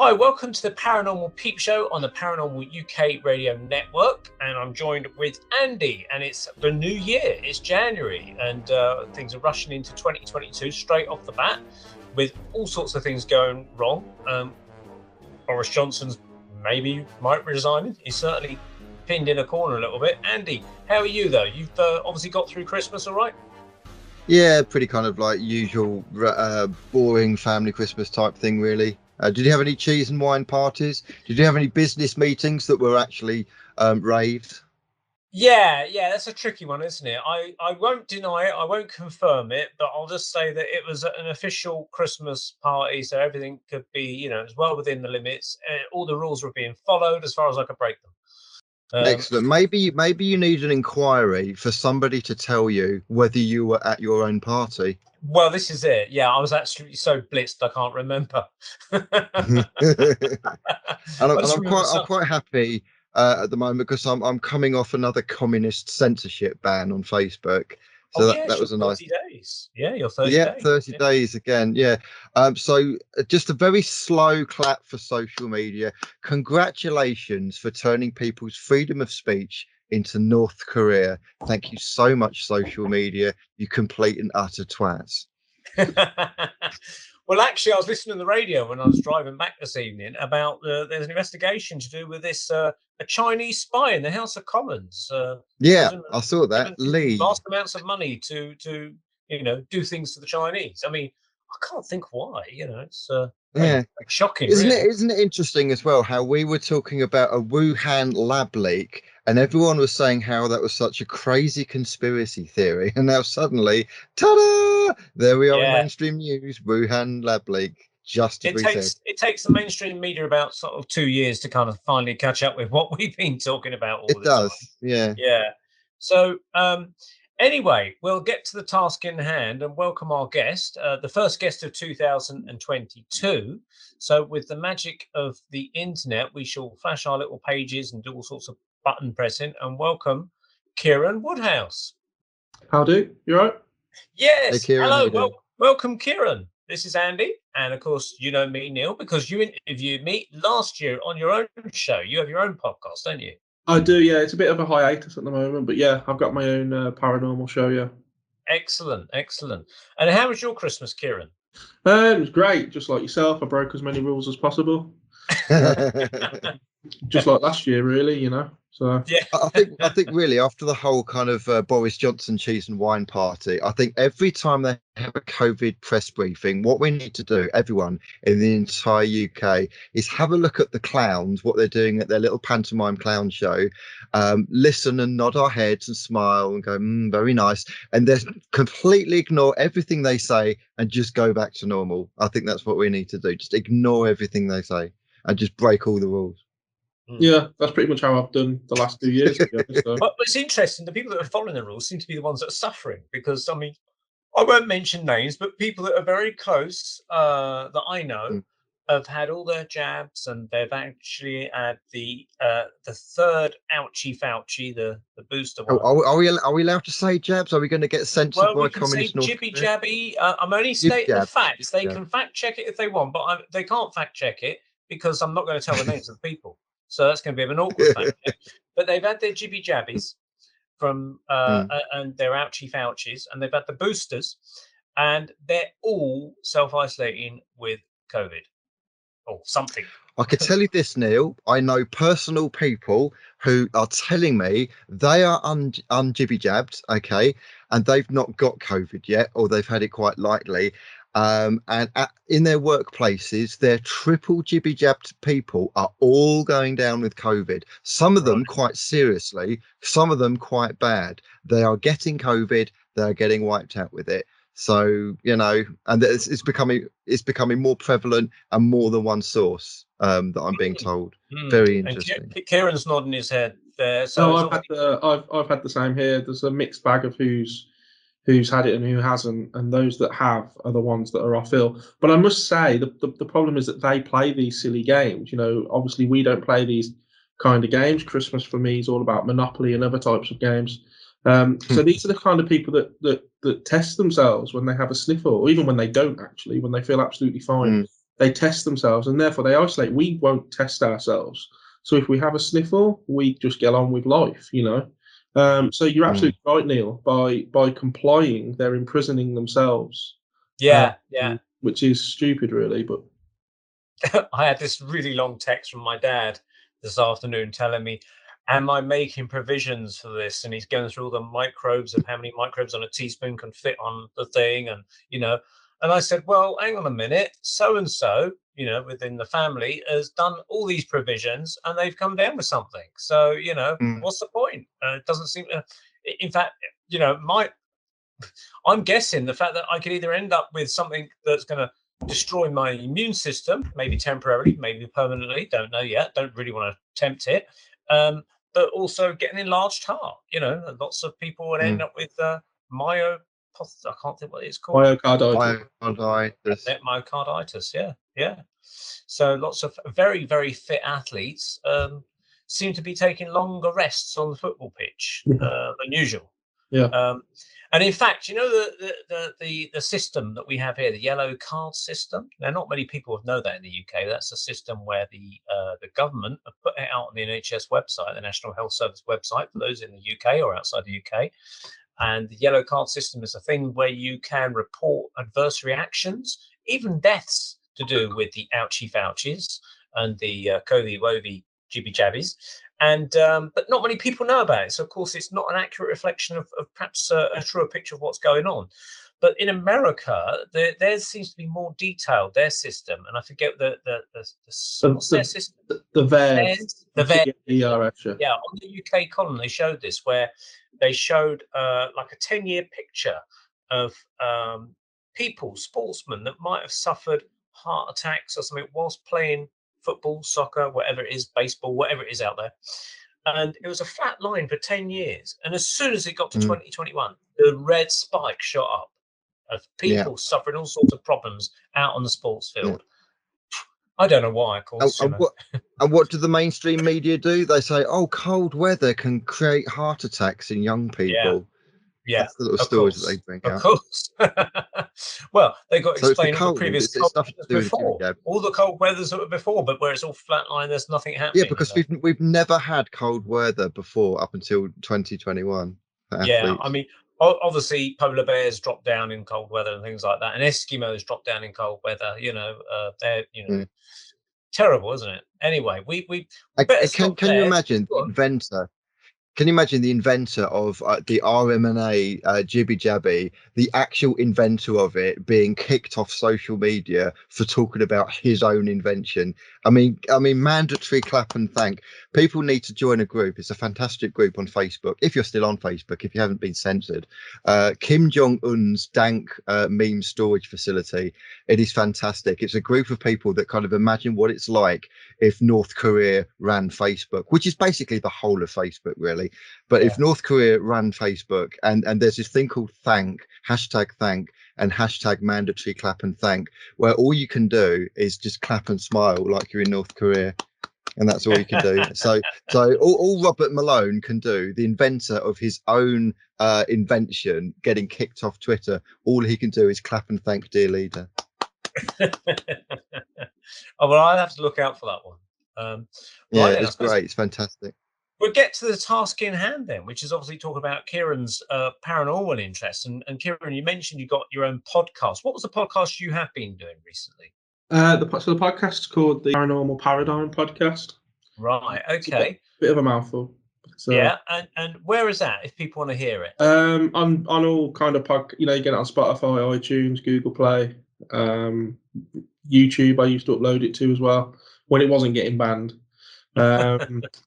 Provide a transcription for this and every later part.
Hi, welcome to the Paranormal Peep Show on the Paranormal UK Radio Network, and I'm joined with Andy, and it's the new year, it's January, and things are rushing into 2022 straight off the bat, with all sorts of things going wrong. Boris Johnson's might resign. He's certainly pinned in a corner a little bit. Andy, how are you though? You've obviously got through Christmas all right? Yeah, pretty kind of like usual, boring family Christmas type thing, really. Did you have any cheese and wine parties? Did you have any business meetings that were actually raved? Yeah, that's a tricky one, isn't it? I won't deny it, I won't confirm it, but I'll just say that it was an official Christmas party, so everything could be, it was well within the limits. All the rules were being followed as far as I could break them. Excellent. Maybe you need an inquiry for somebody to tell you whether you were at your own party. Well, this is it. Yeah, I was absolutely so blitzed I can't remember. And I'm quite happy at the moment because I'm coming off another communist censorship ban on Facebook. So that was a nice 30 days. Yeah, you're 30 days. 30 days again. Yeah. So just a very slow clap for social media. Congratulations for turning people's freedom of speech into North Korea. Thank you so much, social media, you complete and utter twats. Well, actually, I was listening to the radio when I was driving back this evening about there's an investigation to do with this a Chinese spy in the House of Commons. I saw that. Lee vast amounts of money to do things to the Chinese. I mean, I can't think why. It's shocking. Isn't it interesting as well how we were talking about a Wuhan lab leak and everyone was saying how that was such a crazy conspiracy theory, and now suddenly, ta-da! There we are in mainstream news. Wuhan lab leak. It takes the mainstream media about sort of 2 years to kind of finally catch up with what we've been talking about all the time. It does, yeah. So anyway, we'll get to the task in hand and welcome our guest, the first guest of 2022. So with the magic of the internet, we shall flash our little pages and do all sorts of button pressing and welcome Kieran Woodhouse. How do? You all right? Yes. Hey, Kieran, hello. Welcome, Kieran. This is Andy. And of course, you know me, Neil, because you interviewed me last year on your own show. You have your own podcast, don't you? I do, yeah. It's a bit of a hiatus at the moment, but yeah, I've got my own paranormal show, yeah. Excellent. And how was your Christmas, Kieran? It was great, just like yourself. I broke as many rules as possible. Just like last year, really, So yeah, I think really after the whole kind of Boris Johnson cheese and wine party, I think every time they have a COVID press briefing, what we need to do, everyone in the entire UK, is have a look at the clowns, what they're doing at their little pantomime clown show, listen and nod our heads and smile and go, very nice, and then completely ignore everything they say and just go back to normal. I think that's what we need to do. Just ignore everything they say and just break all the rules. Yeah, that's pretty much how I've done the last 2 years. So. But it's interesting. The people that are following the rules seem to be the ones that are suffering because, I mean, I won't mention names, but people that are very close that I know have had all their jabs and they've actually had the third ouchie Fauci, the booster one. Are we allowed to say jabs? Are we going to get censored by communist North Jibby jabby. I'm only stating the facts. They can fact check it if they want, but they can't fact check it because I'm not going to tell the names of the people. So that's going to be an awkward fact check. But they've had their jibby jabbies from and their ouchie Faucis, and they've had the boosters, and they're all self-isolating with COVID or something. I could tell you this, Neil. I know personal people who are telling me they are unjibby jabbed, okay, and they've not got COVID yet, or they've had it quite lightly. And in their workplaces, their triple jibby jabbed people are all going down with COVID. Some of them quite seriously, some of them quite bad. They are getting COVID. They're getting wiped out with it. So, and it's becoming more prevalent and more than one source that I'm being told. Very interesting. And Kieran's nodding his head there. So I've had the same here. There's a mixed bag of who's had it and who hasn't, and those that have are the ones that are off ill. But I must say the problem is that they play these silly games. Obviously we don't play these kind of games. Christmas for me is all about Monopoly and other types of games. So these are the kind of people that test themselves when they have a sniffle, or even when they don't actually, when they feel absolutely fine. they test themselves, and therefore they isolate. We won't test ourselves. So if we have a sniffle, we just get on with life, you know. So you're absolutely right, Neil. By complying, they're imprisoning themselves. Yeah. Which is stupid, really. But I had this really long text from my dad this afternoon telling me, am I making provisions for this? And he's going through all the microbes of how many microbes on a teaspoon can fit on the thing. And, you know, and I said, well, hang on a minute. So-and-so, you know, within the family has done all these provisions and they've come down with something. So, you know, what's the point? It doesn't seem to, in fact, you know, I'm guessing the fact that I could either end up with something that's going to destroy my immune system, maybe temporarily, maybe permanently, don't know yet, don't really want to tempt it, but also get an enlarged heart. You know, lots of people would end up with I can't think what it's called. Myocarditis, yeah. So lots of very, very fit athletes seem to be taking longer rests on the football pitch than usual. Yeah. And in fact, you know, the system that we have here, the yellow card system. Now, not many people know that in the UK. That's a system where the government have put it out on the NHS website, the National Health Service website, for those in the UK or outside the UK. And the yellow card system is a thing where you can report adverse reactions, even deaths, to do with the ouchie vouchies and the COVID wovey jibby jabbies. And but not many people know about it. So, of course, it's not an accurate reflection of perhaps a truer picture of what's going on. But in America, theirs seems to be more detailed, their system. And I forget what's their system? The VAERS. The VAERS. Yeah, on the UK column, they showed this, where they showed like a 10-year picture of people, sportsmen, that might have suffered heart attacks or something whilst playing football, soccer, whatever it is, baseball, whatever it is out there. And it was a flat line for 10 years. And as soon as it got to 2021, the red spike shot up of people suffering all sorts of problems out on the sports field. I don't know why, of course. And what do the mainstream media do? They say, oh, cold weather can create heart attacks in young people. Yeah, that's the little stories that they bring out. Of course. Well, they got to explain all the previous cold weathers before. All the cold weathers that were before, but where it's all flatline, there's nothing happening. Yeah, because we've never had cold weather before up until 2021. Yeah, I mean, obviously polar bears drop down in cold weather and things like that, and Eskimos drop down in cold weather. They're terrible, isn't it? Anyway, we can you imagine the inventor? Can you imagine the inventor of the RMNA jibby jabby, the actual inventor of it, being kicked off social media for talking about his own invention? I mean, mandatory clap and thank. People need to join a group. It's a fantastic group on Facebook. If you're still on Facebook, if you haven't been censored, Kim Jong-un's dank meme storage facility. It is fantastic. It's a group of people that kind of imagine what it's like if North Korea ran Facebook, which is basically the whole of Facebook, really. But if North Korea ran Facebook and there's this thing called hashtag thank and hashtag mandatory clap and thank, where all you can do is just clap and smile like you're in North Korea. And that's all you can do. So all Robert Malone can do, the inventor of his own invention, getting kicked off Twitter, all he can do is clap and thank dear leader. Oh, well, I'll have to look out for that one. It's great. It's fantastic. We'll get to the task in hand then, which is obviously talk about Kieran's paranormal interest. And Kieran, you mentioned you got your own podcast. What was the podcast you have been doing recently? The podcast is called the Paranormal Paradigm Podcast. Right. Okay. Bit of a mouthful. So, yeah. And where is that if people want to hear it? On all kind of you get it on Spotify, iTunes, Google Play, YouTube. I used to upload it to as well when it wasn't getting banned.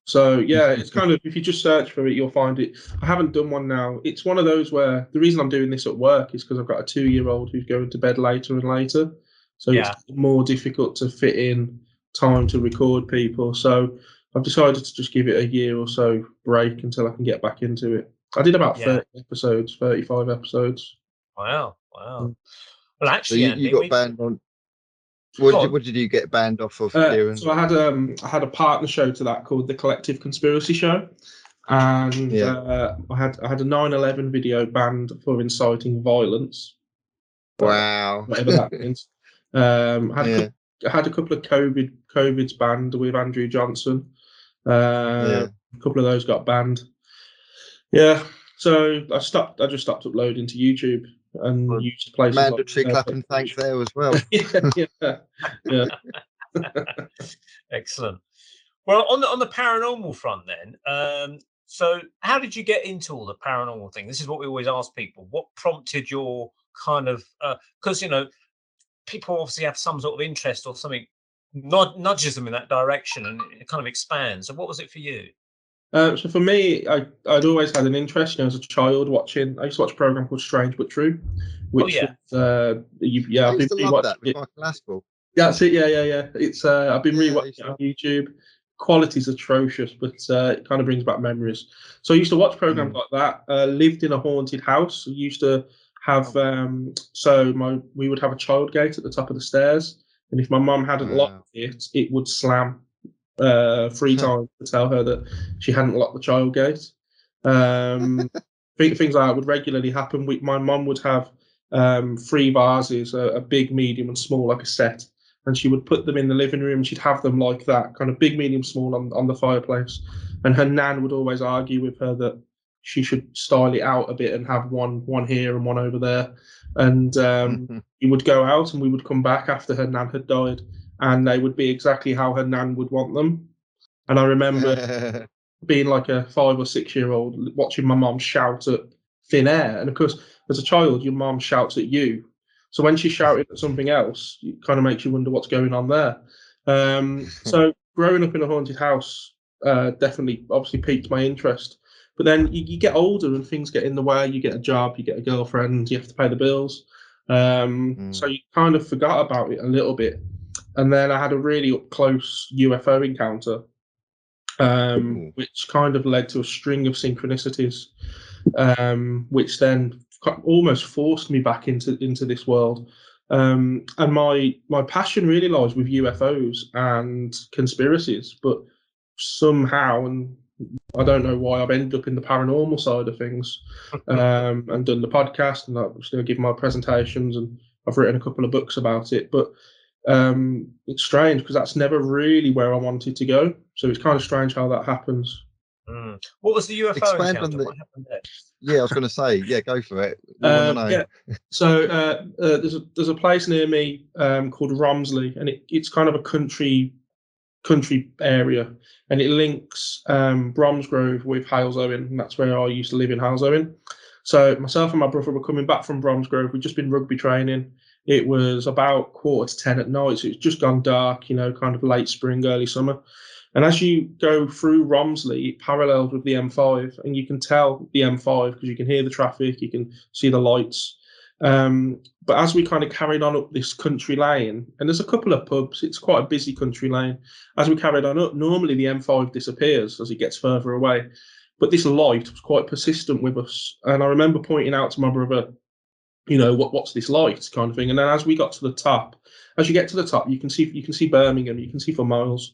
So yeah, it's kind of, if you just search for it, you'll find it. I haven't done one now. It's one of those where the reason I'm doing this at work is because I've got a 2-year-old who's going to bed later and later, so it's more difficult to fit in time to record people. So I've decided to just give it a year or so break until I can get back into it. I did about 35 episodes. Wow. Well, actually, so you got banned on. What did you get banned off of, Kieran? So I had a partner show to that called The Collective Conspiracy Show, and I had a 9/11 video banned for inciting violence. Wow, whatever that means. I had a couple of COVID's banned with Andrew Johnson. A couple of those got banned. Yeah, so I just stopped uploading to YouTube and used places mandatory like clap and thank there as well. yeah. Excellent. Well, on the paranormal front, then. So, how did you get into all the paranormal thing? This is what we always ask people. What prompted your kind of? Because people obviously have some sort of interest or something nudges them in that direction, and it kind of expands. So, what was it for you? So for me, I'd always had an interest. As a child, I used to watch a program called Strange But True, which I used to love that with Michael Aspel. That's it. Yeah. It's I've been rewatching it on YouTube. Quality's atrocious, but it kind of brings back memories. So I used to watch programs like that. Lived in a haunted house. We used to have we would have a child gate at the top of the stairs, and if my mum hadn't locked it, it would slam 3 times to tell her that she hadn't locked the child gate. Things like that would regularly happen. My mum would have 3 vases, a big, medium, and small, like a set. And she would put them in the living room. She'd have them like that, kind of big, medium, small on the fireplace. And her nan would always argue with her that she should style it out a bit and have one here and one over there. And we would go out and we would come back after her nan had died, and they would be exactly how her nan would want them. And I remember being like a 5 or 6 year old watching my mom shout at thin air. And of course, as a child, your mom shouts at you. So when she's shouting at something else, it kind of makes you wonder what's going on there. So growing up in a haunted house definitely, obviously piqued my interest. But then you get older and things get in the way. You get a job, you get a girlfriend, you have to pay the bills. So you kind of forgot about it a little bit. And then I had a really up close UFO encounter, which kind of led to a string of synchronicities, which then almost forced me back into this world. And my passion really lies with UFOs and conspiracies, but somehow, and I don't know why, I've ended up in the paranormal side of things, and done the podcast, and I've still given my presentations, and I've written a couple of books about it. But it's strange because that's never really where I wanted to go. So it's kind of strange how that happens. What was the UFO encounter? What happened there? Yeah, I was going to say, go for it. Yeah. So there's a place near me called Romsley, and it's kind of a country area, and it links Bromsgrove with Halesowen, and that's where I used to live in Halesowen. So myself and my brother were coming back from Bromsgrove. We'd just been rugby training. It was about 9:45 at night, so it's just gone dark, kind of late spring, early summer. And as you go through Romsley, it parallels with the M5, and you can tell the M5 because you can hear the traffic, you can see the lights. But as we kind of carried on up this country lane, and there's a couple of pubs, it's quite a busy country lane. As we carried on up, normally the M5 disappears as it gets further away. But this light was quite persistent with us. And I remember pointing out to my brother, what's this light kind of thing. And then as we got to the top, as you get to the top, you can see Birmingham, you can see for miles.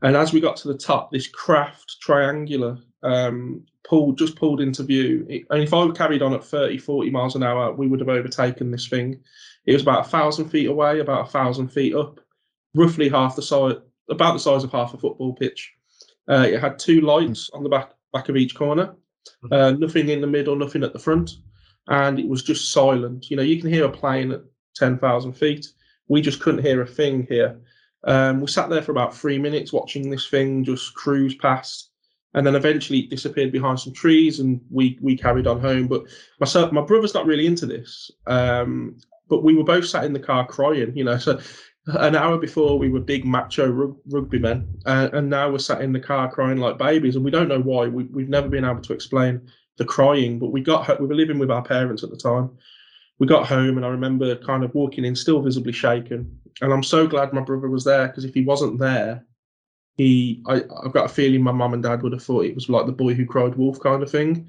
And as we got to the top, this craft triangular pulled into view. And if I carried on at 30, 40 miles an hour, we would have overtaken this thing. It was about 1,000 feet away, about 1,000 feet up, roughly about the size of half a football pitch. It had 2 lights on the back of each corner, nothing in the middle, nothing at the front. And it was just silent. You can hear a plane at 10,000 feet. We just couldn't hear a thing here. We sat there for about 3 minutes watching this thing just cruise past, and then eventually it disappeared behind some trees, and we carried on home. But my brother's not really into this, but we were both sat in the car crying. So an hour before we were big macho rugby men, and now we're sat in the car crying like babies, and we don't know why. We've never been able to explain the crying, but we were living with our parents at the time. We got home, and I remember kind of walking in, still visibly shaken. And I'm so glad my brother was there, because if he wasn't there, I've got a feeling my mum and dad would have thought it was like the boy who cried wolf kind of thing.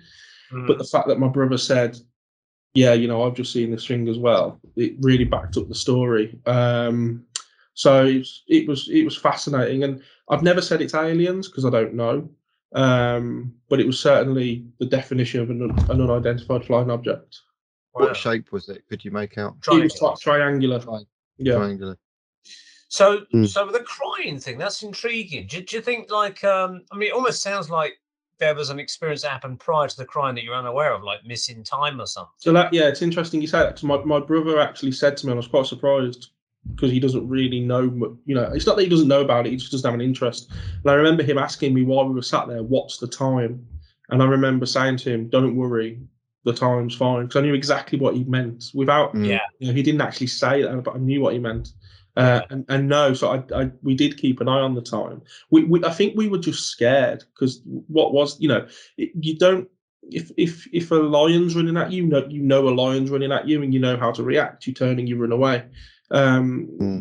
But the fact that my brother said, yeah, I've just seen this thing as well, it really backed up the story. So it was fascinating, and I've never said it's aliens because I don't know. But it was certainly the definition of an unidentified flying object. Wow. What shape was it? Could you make out? It was like triangular. Triangular. So the crying thing, that's intriguing. Do you think, like, I mean, it almost sounds like there was an experience that happened prior to the crying that you're unaware of, like missing time or something. So that, yeah, it's interesting you say that, because my brother actually said to me, and I was quite surprised, because he doesn't really know, it's not that he doesn't know about it, he just doesn't have an interest. And I remember him asking me while we were sat there, what's the time? And I remember saying to him, don't worry, the time's fine, because I knew exactly what he meant without, he didn't actually say that, but I knew what he meant. And no, so we did keep an eye on the time. I think we were just scared, because what was, you don't, if a lion's running at you, you know a lion's running at you, and you know how to react. You turn and you run away.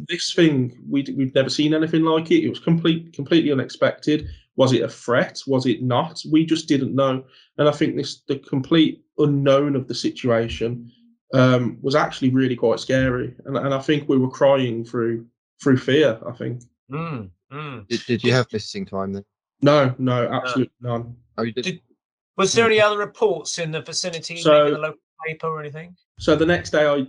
This thing, we'd never seen anything like it. It was completely unexpected. Was it a threat? Was it not? We just didn't know. And I think the complete unknown of the situation was actually really quite scary. And I think we were crying through fear, I think. Did you have missing time then? No, absolutely none. Oh, you did? Was there any other reports in the vicinity, maybe the local paper or anything? So the next day I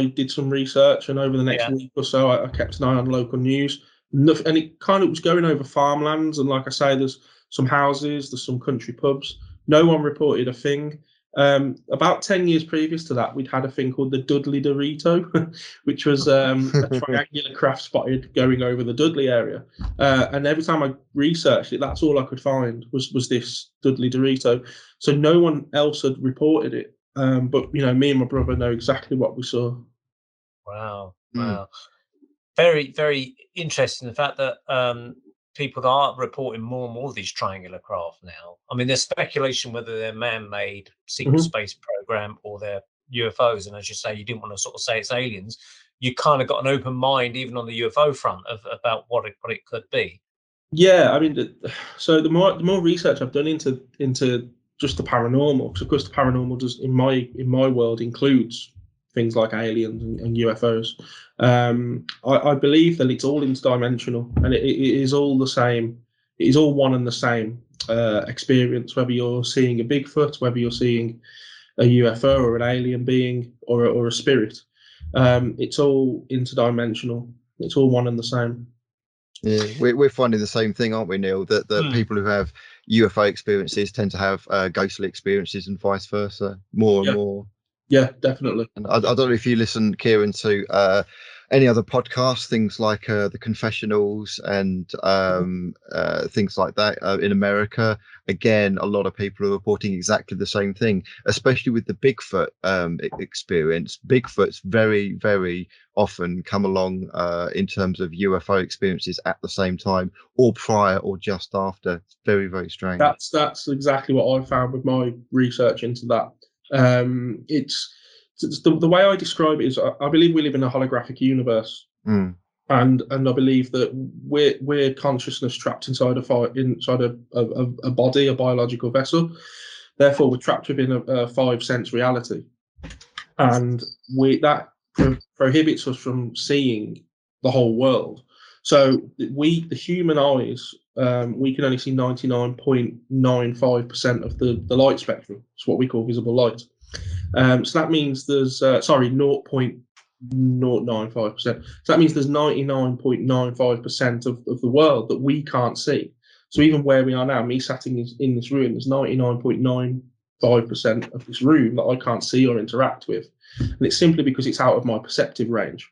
did some research, and over the next week or so I kept an eye on local news. And it kind of was going over farmlands, and like I say, there's some houses, there's some country pubs. No one reported a thing. About 10 years previous to that, we'd had a thing called the Dudley Dorito, which was a triangular craft spotted going over the Dudley area. And every time I researched it, that's all I could find was this Dudley Dorito. So no one else had reported it. But, me and my brother know exactly what we saw. Wow. Very, very interesting, the fact that people are reporting more and more of these triangular craft now. I mean, there's speculation whether they're man-made secret space program or they're UFOs. And as you say, you didn't want to sort of say it's aliens. You kind of got an open mind, even on the UFO front, about what it could be. Yeah, I mean, so the more research I've done into just the paranormal, because of course the paranormal does in my world includes things like aliens and UFOs. I believe that it's all interdimensional, and it is all the same. It is all one and the same experience, whether you're seeing a Bigfoot, whether you're seeing a UFO or an alien being or a spirit. It's all interdimensional. It's all one and the same. Yeah, we're finding the same thing, aren't we, Neil? That people who have UFO experiences tend to have ghostly experiences, and vice versa, more and more. Yeah, definitely. And I don't know if you listen, Kieran, to any other podcasts, things like the Confessionals and things like that in America. Again, a lot of people are reporting exactly the same thing, especially with the Bigfoot experience. Bigfoots very, very often come along in terms of UFO experiences at the same time, or prior, or just after. It's very, very strange. That's exactly what I found with my research into that. It's the way I describe it is I believe we live in a holographic universe, and I believe that we're consciousness trapped inside a body, a biological vessel. Therefore, we're trapped within a five-sense reality, and that prohibits us from seeing the whole world. So the human eyes, we can only see 99.95% of the light spectrum. It's what we call visible light. So that means there's 0.095%. So that means there's 99.95% of the world that we can't see. So even where we are now, me sitting in this room, there's 99.95% of this room that I can't see or interact with. And it's simply because it's out of my perceptive range.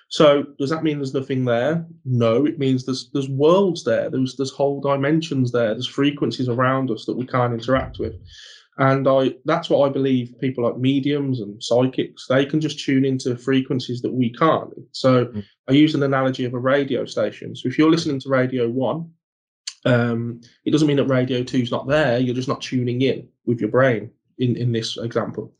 So does that mean there's nothing there? No, it means there's worlds there. There's whole dimensions there. There's frequencies around us that we can't interact with. And that's what I believe people like mediums and psychics, they can just tune into frequencies that we can't. So I use an analogy of a radio station. So if you're listening to Radio 1, it doesn't mean that Radio 2 is not there. You're just not tuning in with your brain in this example.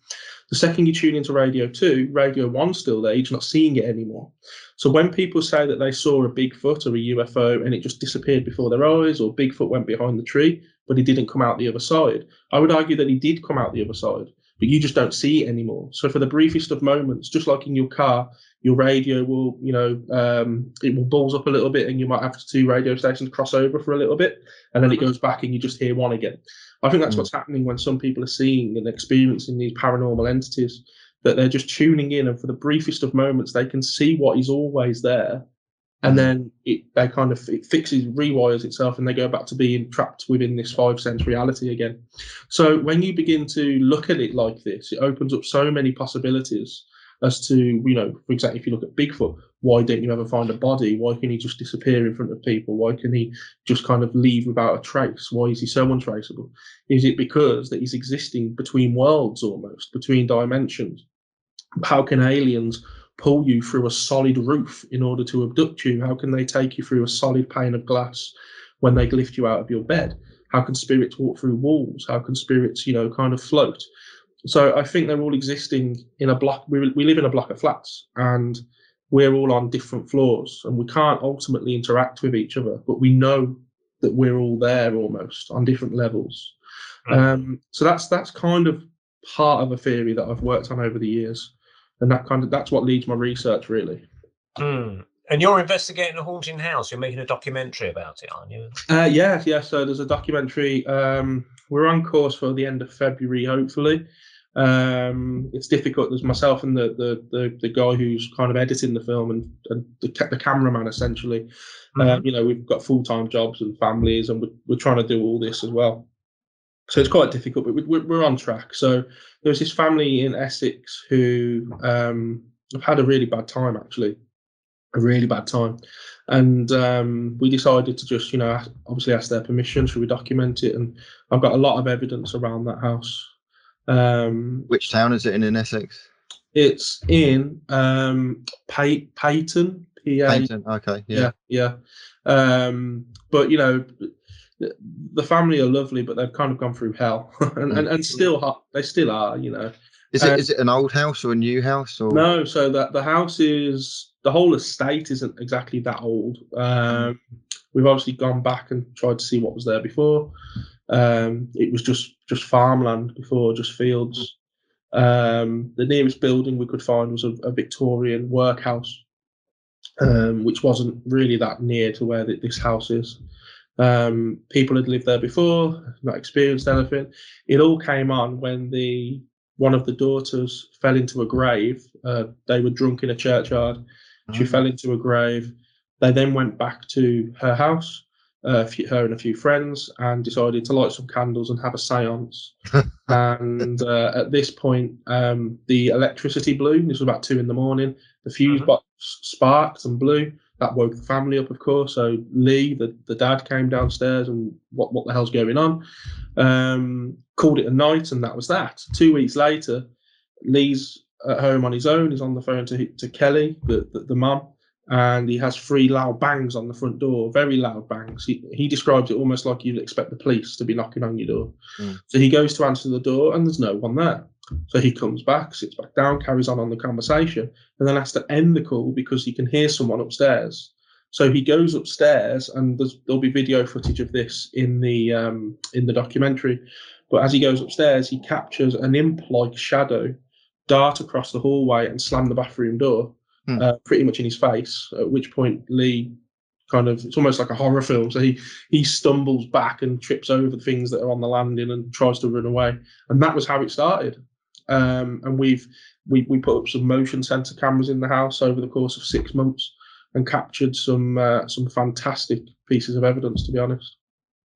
The second you tune into Radio 2, Radio 1's still there, you're just not seeing it anymore. So when people say that they saw a Bigfoot or a UFO and it just disappeared before their eyes, or Bigfoot went behind the tree, but he didn't come out the other side, I would argue that he did come out the other side, but you just don't see it anymore. So for the briefest of moments, just like in your car, your radio will, it will balls up a little bit, and you might have two radio stations cross over for a little bit, and then it goes back and you just hear one again. I think that's what's happening when some people are seeing and experiencing these paranormal entities, that they're just tuning in, and for the briefest of moments, they can see what is always there, And then it fixes, rewires itself, and they go back to being trapped within this 5 sense reality again. So when you begin to look at it like this, it opens up so many possibilities as to, you know, for example, if you look at Bigfoot, why don't you ever find a body? Why can he just disappear in front of people? Why can he just kind of leave without a trace? Why is he so untraceable? Is it because that he's existing between worlds, almost between dimensions? How can aliens pull you through a solid roof in order to abduct you? How can they take you through a solid pane of glass when they lift you out of your bed? How can spirits walk through walls? How can spirits, you know, kind of float? So I think they're all existing in a block. We live in a block of flats, and we're all on different floors, and we can't ultimately interact with each other, but we know that we're all there almost on different levels. So that's kind of part of a theory that I've worked on over the years. And that's what leads my research, really. And you're investigating a haunting house. You're making a documentary about it, aren't you? Yeah. So there's a documentary. We're on course for the end of February, hopefully. It's difficult. There's myself and the guy who's kind of editing the film and the cameraman, essentially. You know, we've got full-time jobs and families, and we're trying to do all this as well. So it's quite difficult, but we're on track. So there was this family in Essex who have had a really bad time, actually, a really bad time. And we decided to just, you know, obviously ask their permission. Should we document it? And I've got a lot of evidence around that house. Which town is it in Essex? It's in Payton, PA. Payton, okay, yeah. But, you know, the family are lovely, but they've kind of gone through hell, and still they still are, you know. Is it an old house or a new house? Or no? So that the house is, the whole estate isn't exactly that old. We've obviously gone back and tried to see what was there before. It was just farmland before, just fields. The nearest building we could find was a Victorian workhouse, which wasn't really that near to where this house is. People had lived there before, not experienced anything. It all came on when one of the daughters fell into a grave. They were drunk in a churchyard. She fell into a grave. They then went back to her house, her and a few friends, and decided to light some candles and have a seance. And at this point, the electricity blew. This was about 2 a.m. The fuse box sparked and blew. That woke the family up, of course. So Lee, the dad, came downstairs and what the hell's going on? Called it a night, and that was that. 2 weeks later, Lee's at home on his own. He's on the phone to Kelly, the mum, and he has 3 loud bangs on the front door, very loud bangs. He describes it almost like you'd expect the police to be knocking on your door. So he goes to answer the door, and there's no one there. So he comes back, sits back down, carries on the conversation, and then has to end the call because he can hear someone upstairs. So he goes upstairs, and there'll be video footage of this in the documentary. But as he goes upstairs, he captures an imp-like shadow dart across the hallway and slam the bathroom door, pretty much in his face. At which point Lee it's almost like a horror film. So he stumbles back and trips over the things that are on the landing and tries to run away. And that was how it started. And we put up some motion sensor cameras in the house over the course of 6 months and captured some fantastic pieces of evidence, to be honest.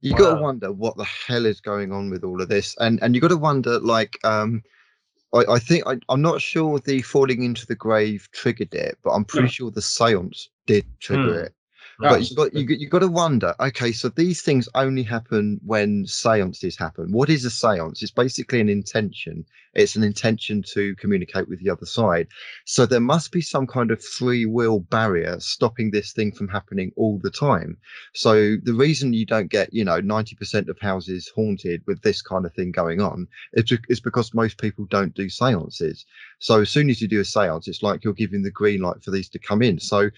You got to wonder what the hell is going on with all of this, and you got to wonder, like, I think I'm not sure the falling into the grave triggered it, but I'm pretty sure the seance did trigger it. But you got to wonder, okay, so these things only happen when seances happen. What is a seance? It's basically an intention. It's an intention to communicate with the other side. So there must be some kind of free will barrier stopping this thing from happening all the time. So the reason you don't get, 90% of houses haunted with this kind of thing going on is because most people don't do seances. So as soon as you do a seance, it's like you're giving the green light for these to come in. So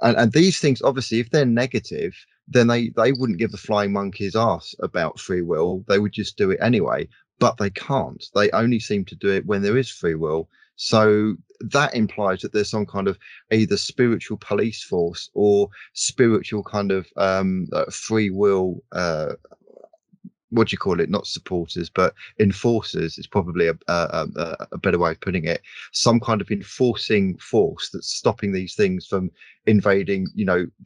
And these things, obviously, if they're negative, then they wouldn't give the flying monkey's ass about free will. They would just do it anyway, but they can't. They only seem to do it when there is free will. So that implies that there's some kind of either spiritual police force or spiritual kind of free will what do you call it? Not supporters, but enforcers is probably a better way of putting it. Some kind of enforcing force that's stopping these things from invading,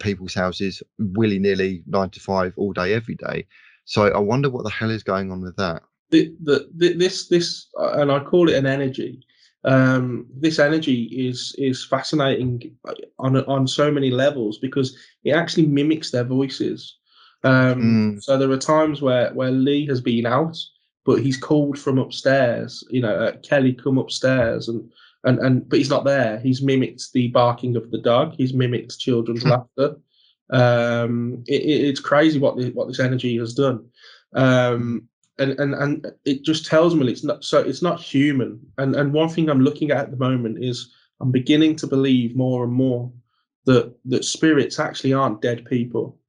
people's houses willy-nilly 9 to 5 all day, every day. So I wonder what the hell is going on with that. This, and I call it an energy. This energy is fascinating on so many levels because it actually mimics their voices. So there are times where Lee has been out, but he's called from upstairs. Kelly, come upstairs, and but he's not there. He's mimicked the barking of the dog. He's mimicked children's laughter. It's crazy what this energy has done. And it just tells me it's not human. And one thing I'm looking at the moment is I'm beginning to believe more and more that spirits actually aren't dead people.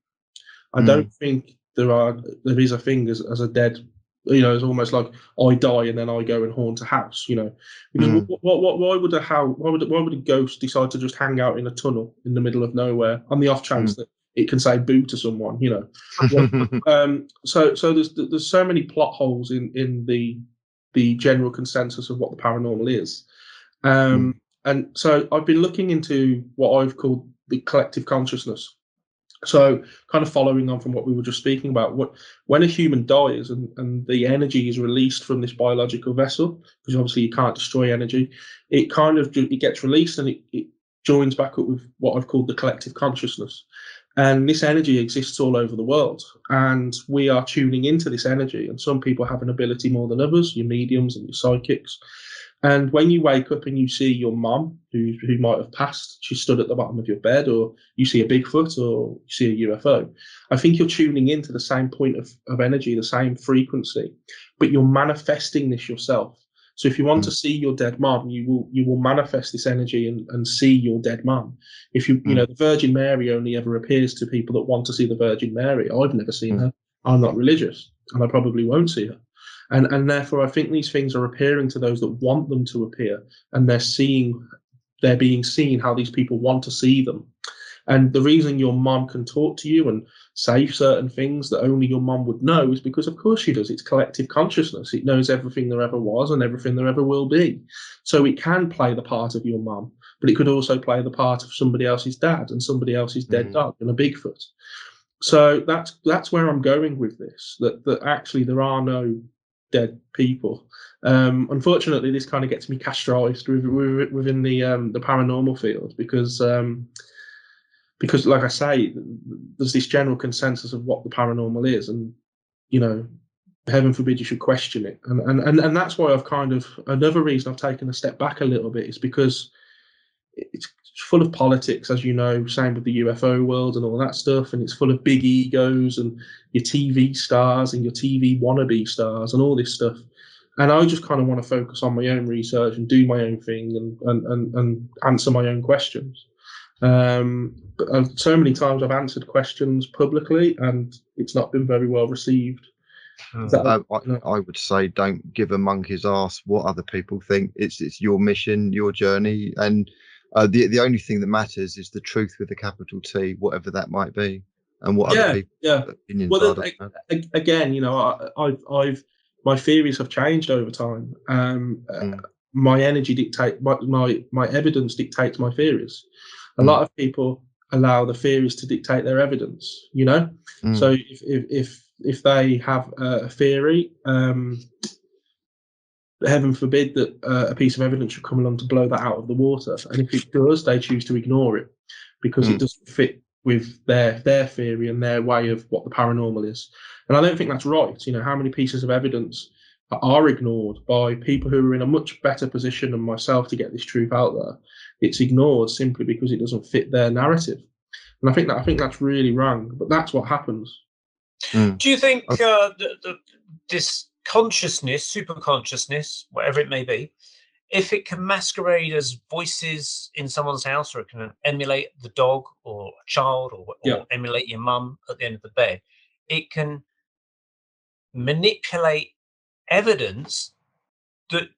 I don't think there is a thing as a dead, it's almost like I die and then I go and haunt a house, because why would a ghost decide to just hang out in a tunnel in the middle of nowhere on the off chance that it can say boo to someone, so there's so many plot holes in the general consensus of what the paranormal is. And so I've been looking into what I've called the collective consciousness. So kind of following on from what we were just speaking about, when a human dies and the energy is released from this biological vessel, because obviously you can't destroy energy, it gets released and it joins back up with what I've called the collective consciousness. And this energy exists all over the world, and we are tuning into this energy. And some people have an ability more than others, your mediums and your psychics. And when you wake up and you see your mum, who might have passed, she stood at the bottom of your bed, or you see a Bigfoot, or you see a UFO, I think you're tuning into the same point of energy, the same frequency, but you're manifesting this yourself. So if you want to see your dead mum, you will manifest this energy and see your dead mum. If the Virgin Mary only ever appears to people that want to see the Virgin Mary. I've never seen her. I'm not religious, and I probably won't see her. And therefore, I think these things are appearing to those that want them to appear, and they're being seen how these people want to see them. And the reason your mum can talk to you and say certain things that only your mum would know is because, of course, she does. It's collective consciousness. It knows everything there ever was and everything there ever will be. So it can play the part of your mum, but it could also play the part of somebody else's dad and somebody else's dead dog and a Bigfoot. So that's where I'm going with this, that actually there are no dead people. Unfortunately, this kind of gets me castrated within the paranormal field because, like I say, there's this general consensus of what the paranormal is, and heaven forbid you should question it. And that's why I've another reason I've taken a step back a little bit is because it's full of politics, as you know, same with the UFO world and all that stuff, and it's full of big egos and your TV stars and your TV wannabe stars and all this stuff. And I just kind of want to focus on my own research and do my own thing and answer my own questions. So many times I've answered questions publicly and it's not been very well received. I would say don't give a monkey's ass what other people think. It's your mission, your journey, and the only thing that matters is the truth with a capital T, whatever that might be, and what other people's opinions are. Again, I've my theories have changed over time. My energy dictates my evidence dictates my theories. A lot of people allow the theories to dictate their evidence. So if they have a theory, heaven forbid that a piece of evidence should come along to blow that out of the water. And if it does, they choose to ignore it because it doesn't fit with their theory and their way of what the paranormal is. And I don't think that's right. How many pieces of evidence are ignored by people who are in a much better position than myself to get this truth out there? It's ignored simply because it doesn't fit their narrative. And I think that's really wrong, but that's what happens. Do you think this consciousness, super consciousness, whatever it may be, if it can masquerade as voices in someone's house, or it can emulate the dog or a child, or emulate your mum at the end of the bed, it can manipulate evidence to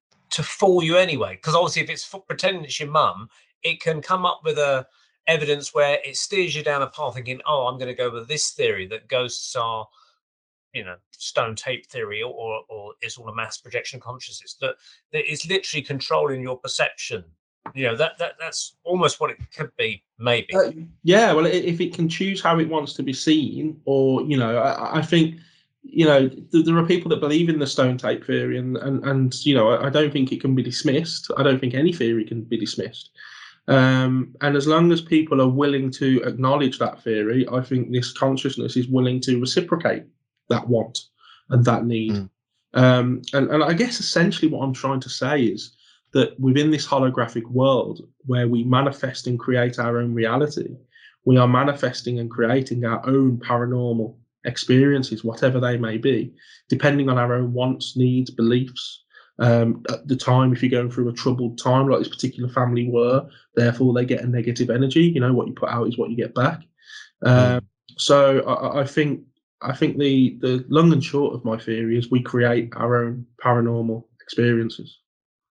fool you anyway? Because obviously, if it's pretending it's your mum, it can come up with a evidence where it steers you down a path thinking, oh, I'm going to go with this theory that ghosts are stone tape theory, or it's all a mass projection consciousness that is literally controlling your perception. That's almost what it could be, maybe. Well, if it can choose how it wants to be seen, or I think there are people that believe in the stone tape theory, and I don't think it can be dismissed. I don't think any theory can be dismissed. And as long as people are willing to acknowledge that theory, I think this consciousness is willing to reciprocate that want and that need. And I guess essentially what I'm trying to say is that within this holographic world where we manifest and create our own reality, we are manifesting and creating our own paranormal experiences, whatever they may be, depending on our own wants, needs, beliefs. At the time, if you're going through a troubled time like this particular family were, therefore they get a negative energy. What you put out is what you get back. So I think the long and short of my theory is we create our own paranormal experiences,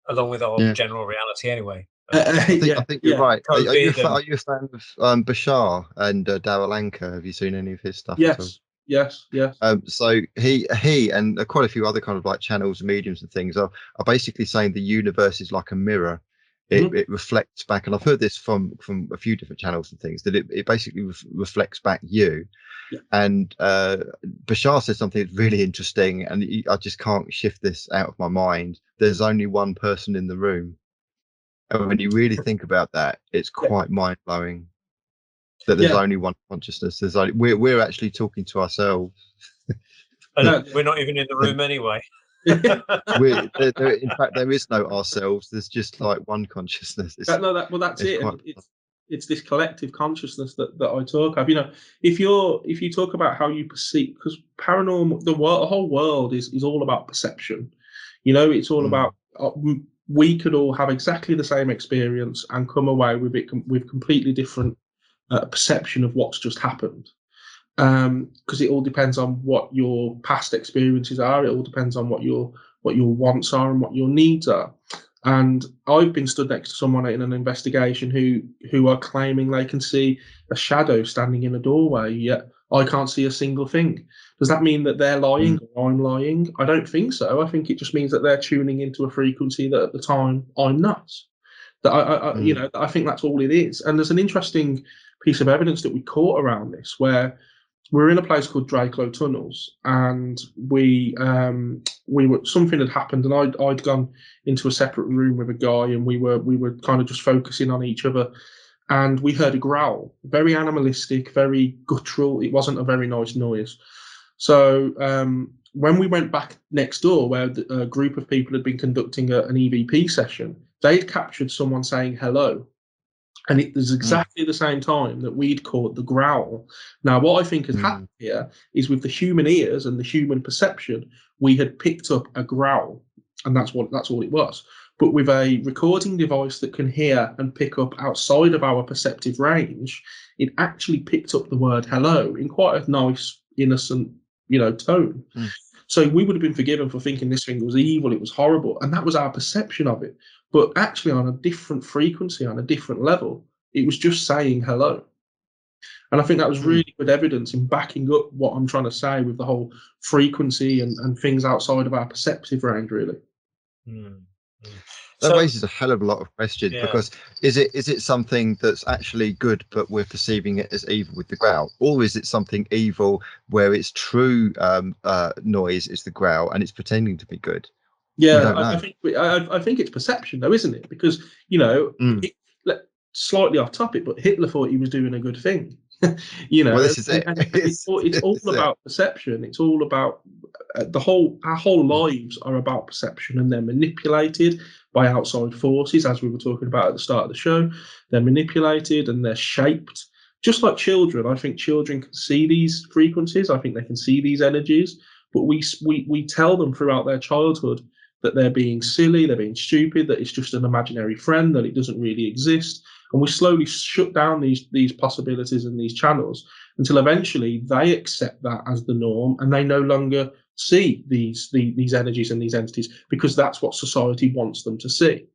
along with our general reality anyway. I think you're right. Are you a fan of Bashar and Darryl Anka? Have you seen any of his stuff? Yes. So he and quite a few other kind of like channels and mediums and things are basically saying the universe is like a mirror. It reflects back, and I've heard this from a few different channels and things, that it basically reflects back you. Yeah. And Bashar says something that's really interesting, and I just can't shift this out of my mind. There's only one person in the room, and when you really think about that, it's quite mind-blowing that there's only one consciousness. We're actually talking to ourselves. We're not even in the room anyway. In fact, there is no ourselves. There's just like one consciousness. That's it. It's this collective consciousness that I talk of. If you talk about how you perceive, because paranormal, the whole world is all about perception. It's all about. We could all have exactly the same experience and come away with completely different perception of what's just happened. Because it all depends on what your past experiences are. It all depends on what your wants are and what your needs are. And I've been stood next to someone in an investigation who are claiming they can see a shadow standing in a doorway, yet I can't see a single thing. Does that mean that they're lying or I'm lying? I don't think so. I think it just means that they're tuning into a frequency that at the time I'm not. That I think that's all it is. And there's an interesting piece of evidence that we caught around this, where we're in a place called Drakelow Tunnels, and we were, something had happened, and I'd gone into a separate room with a guy, and we were kind of just focusing on each other, and we heard a growl, very animalistic, very guttural. It wasn't a very nice noise. So when we went back next door, where a group of people had been conducting an EVP session, they'd captured someone saying hello. And it was exactly the same time that we'd caught the growl. Now, what I think has happened here is, with the human ears and the human perception, we had picked up a growl, and that's all it was. But with a recording device that can hear and pick up outside of our perceptive range, it actually picked up the word hello in quite a nice, innocent, tone. So we would have been forgiven for thinking this thing was evil, it was horrible, and that was our perception of it. But actually, on a different frequency, on a different level, it was just saying hello. And I think that was really good evidence in backing up what I'm trying to say with the whole frequency and things outside of our perceptive range, really. That raises a hell of a lot of questions, because is it something that's actually good, but we're perceiving it as evil with the growl, or is it something evil where its true noise is the growl and it's pretending to be good? Yeah, I think it's perception, though, isn't it? Because slightly off topic, but Hitler thought he was doing a good thing. Well, this is it. It's all about perception. It's all about our whole lives are about perception, and they're manipulated by outside forces, as we were talking about at the start of the show. They're manipulated and they're shaped, just like children. I think children can see these frequencies. I think they can see these energies, but we tell them throughout their childhood that they're being silly, they're being stupid, that it's just an imaginary friend, that it doesn't really exist. And we slowly shut down these possibilities and these channels until eventually they accept that as the norm, and they no longer see these energies and these entities, because that's what society wants them to see.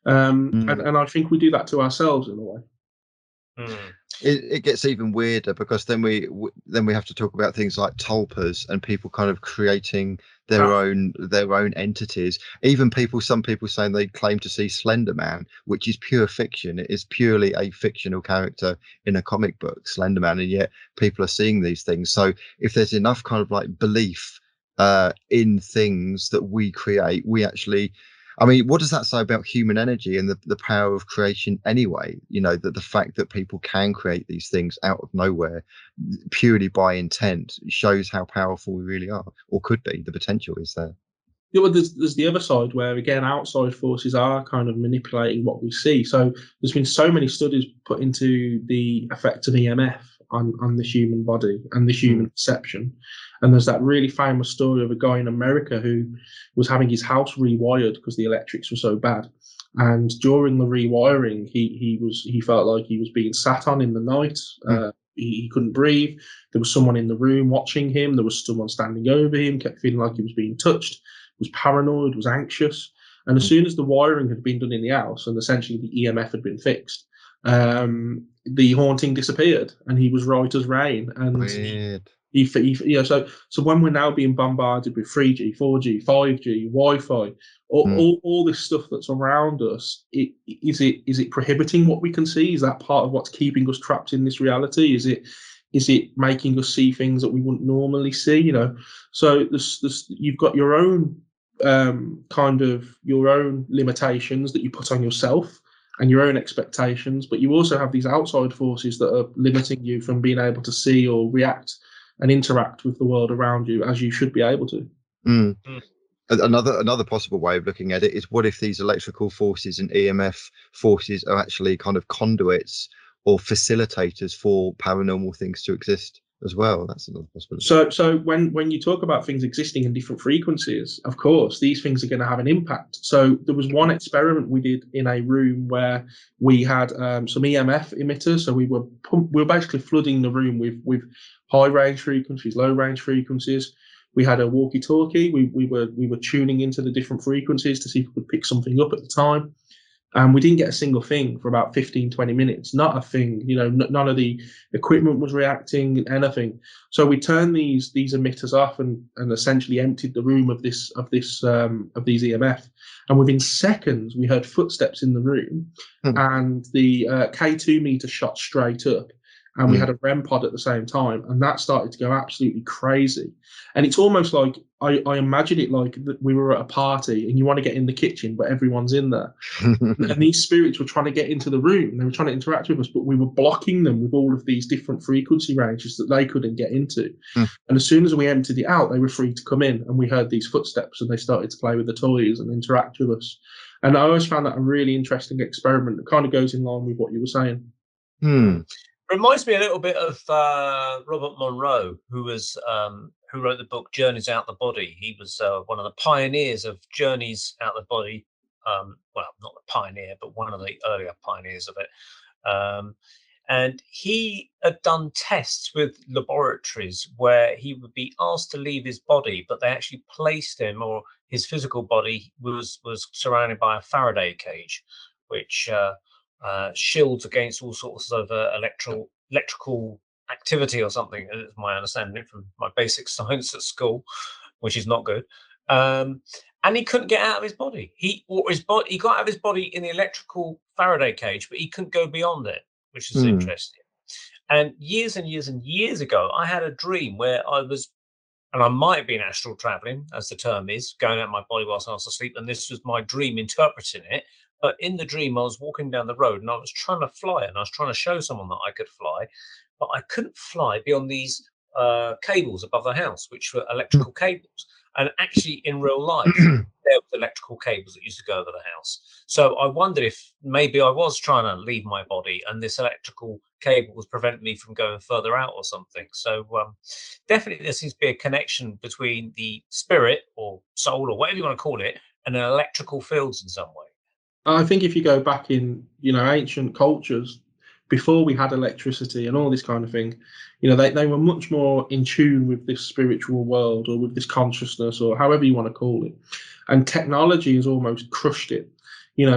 And I think we do that to ourselves in a way. It gets even weirder, because then we have to talk about things like tulpas and people kind of creating their own entities. Even some people saying they claim to see Slender Man, which is pure fiction. It is purely a fictional character in a comic book, Slender Man, and yet people are seeing these things. So if there's enough kind of like belief in things that we create, we actually, I mean, what does that say about human energy and the power of creation anyway? You know, that the fact that people can create these things out of nowhere purely by intent shows how powerful we really are, or could be. The potential is there. Yeah, well, there's the other side where, again, outside forces are kind of manipulating what we see. So there's been so many studies put into the effect of EMF on the human body and the human perception. And there's that really famous story of a guy in America who was having his house rewired because the electrics were so bad. And during the rewiring, he felt like he was being sat on in the night. He couldn't breathe. There was someone in the room watching him. There was someone standing over him, kept feeling like he was being touched, was paranoid, was anxious. And as soon as the wiring had been done in the house and essentially the EMF had been fixed, the haunting disappeared and he was right as rain. And Weird. So when we're now being bombarded with 3G, 4G, 5G, Wi-Fi, all this stuff that's around us, is it prohibiting what we can see? Is that part of what's keeping us trapped in this reality? Is it making us see things that we wouldn't normally see? You know, so you've got your own kind of your own limitations that you put on yourself and your own expectations, but you also have these outside forces that are limiting you from being able to see or react and interact with the world around you as you should be able to. Another possible way of looking at it is, what if these electrical forces and EMF forces are actually kind of conduits or facilitators for paranormal things to exist as well? That's another possibility. So when you talk about things existing in different frequencies, of course, these things are going to have an impact. So there was one experiment we did in a room where we had some EMF emitters. So we were basically flooding the room with high range frequencies, low range frequencies. We had a walkie-talkie. We were tuning into the different frequencies to see if we could pick something up at the time. And we didn't get a single thing for about 15, 20 minutes. Not a thing, you know, none of the equipment was reacting, anything. So we turned these emitters off and essentially emptied the room of these EMF. And within seconds, we heard footsteps in the room and the K2 meter shot straight up. And we had a REM pod at the same time, and that started to go absolutely crazy. And it's almost like, I imagine it like we were at a party and you want to get in the kitchen, but everyone's in there. And these spirits were trying to get into the room. They were trying to interact with us, but we were blocking them with all of these different frequency ranges that they couldn't get into. And as soon as we emptied it out, they were free to come in, and we heard these footsteps and they started to play with the toys and interact with us. And I always found that a really interesting experiment that kind of goes in line with what you were saying. Reminds me a little bit of Robert Monroe, who wrote the book Journeys Out the Body. He was one of the pioneers of Journeys Out the Body. Well, not the pioneer, but one of the earlier pioneers of it. And he had done tests with laboratories where he would be asked to leave his body, but they actually placed him, or his physical body was surrounded by a Faraday cage, which shields against all sorts of electrical activity or something. Is my understanding from my basic science at school, which is not good. And he couldn't get out of his body. He got out of his body in the electrical Faraday cage, but he couldn't go beyond it, which is interesting. And years and years and years ago, I had a dream where I was, and I might have been astral traveling, as the term is, going out of my body whilst I was asleep, and this was my dream interpreting it. But in the dream, I was walking down the road and I was trying to fly, and I was trying to show someone that I could fly, but I couldn't fly beyond these cables above the house, which were electrical cables. And actually, in real life, there was electrical cables that used to go over the house. So I wondered if maybe I was trying to leave my body and this electrical cable was preventing me from going further out or something. So definitely there seems to be a connection between the spirit or soul or whatever you want to call it and electrical fields in some way. I think if you go back in, ancient cultures, before we had electricity and all this kind of thing, they were much more in tune with this spiritual world or with this consciousness or however you want to call it. And technology has almost crushed it.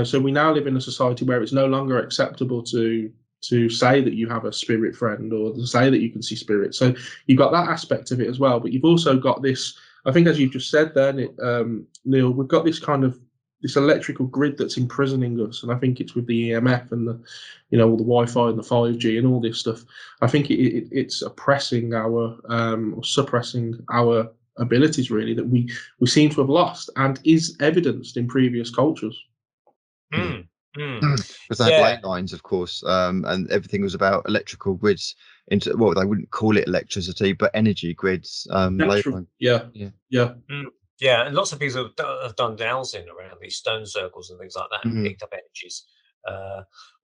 So we now live in a society where it's no longer acceptable to to say that you have a spirit friend or to say that you can see spirits. So you've got that aspect of it as well, but you've also got this, I think, as you've just said there, Neil, we've got this kind of this electrical grid that's imprisoning us, and I think it's with the EMF and the, all the Wi-Fi and the 5G and all this stuff. I think it's oppressing our or suppressing our abilities, really, that we seem to have lost, and is evidenced in previous cultures. Because they had ley lines, of course, and everything was about electrical grids. Into they wouldn't call it electricity, but energy grids. Yeah, and lots of people have done dowsing around these stone circles and things like that, and picked up energies,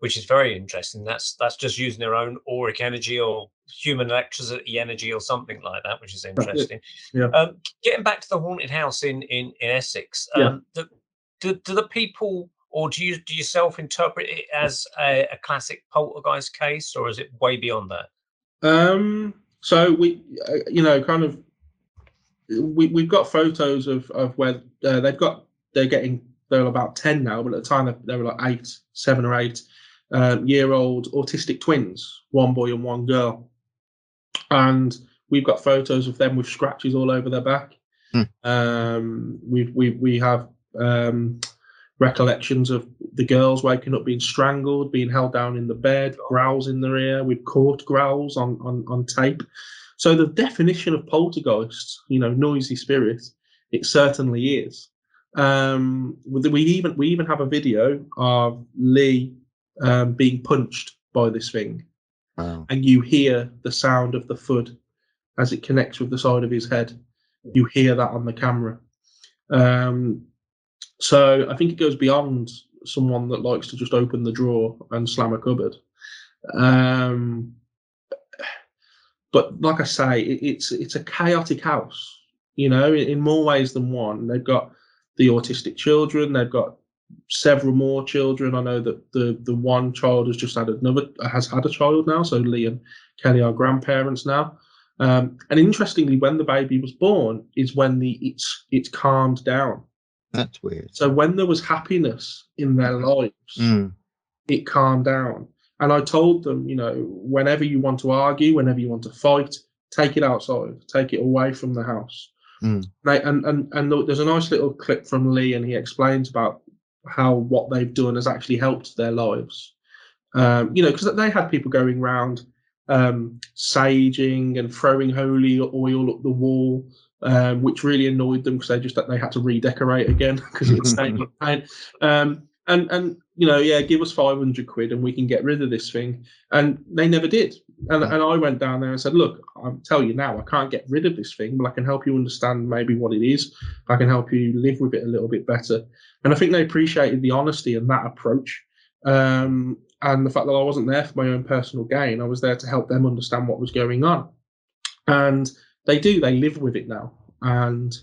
which is very interesting. That's just using their own auric energy or human electricity energy or something like that, which is interesting. Getting back to the haunted house in Essex, do the people, or do you self-interpret it as a classic poltergeist case, or is it way beyond that? So we, we've got photos of where they're about 10 now, but at the time they were like 7 or 8 year-old autistic twins, one boy and one girl, and we've got photos of them with scratches all over their back. We have recollections of the girls waking up being strangled, being held down in the bed, growls in their ear. We've caught growls on tape. So the definition of poltergeist, noisy spirit, it certainly is. We even have a video of Lee being punched by this thing. Wow. And you hear the sound of the thud as it connects with the side of his head. You hear that on the camera. So I think it goes beyond someone that likes to just open the drawer and slam a cupboard. But like I say, it's a chaotic house, in more ways than one. They've got the autistic children. They've got several more children. I know that the one child has just had a child now. So Lee and Kelly are grandparents now. And interestingly, when the baby was born is when it's calmed down. That's weird. So when there was happiness in their lives, it calmed down. And I told them, whenever you want to argue, whenever you want to fight, take it outside, take it away from the house. And there's a nice little clip from Lee, and he explains about how what they've done has actually helped their lives. Because they had people going around saging and throwing holy oil up the wall, which really annoyed them because they had to redecorate again because it was staying on paint. And give us 500 quid and we can get rid of this thing. And they never did. And I went down there and said, look, I'll tell you now, I can't get rid of this thing, but I can help you understand maybe what it is. I can help you live with it a little bit better. And I think they appreciated the honesty and that approach. And the fact that I wasn't there for my own personal gain. I was there to help them understand what was going on. And they live with it now. And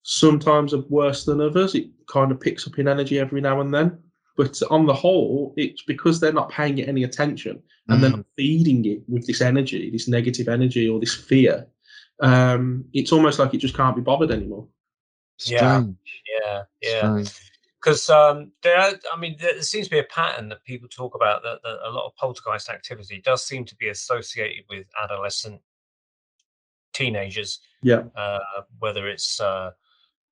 sometimes worse than others. It kind of picks up in energy every now and then. But on the whole, it's because they're not paying it any attention and they're not feeding it with this energy, this negative energy or this fear. It's almost like it just can't be bothered anymore. Strange. Yeah. Because there seems to be a pattern that people talk about that a lot of poltergeist activity does seem to be associated with adolescent teenagers. Yeah. Whether it's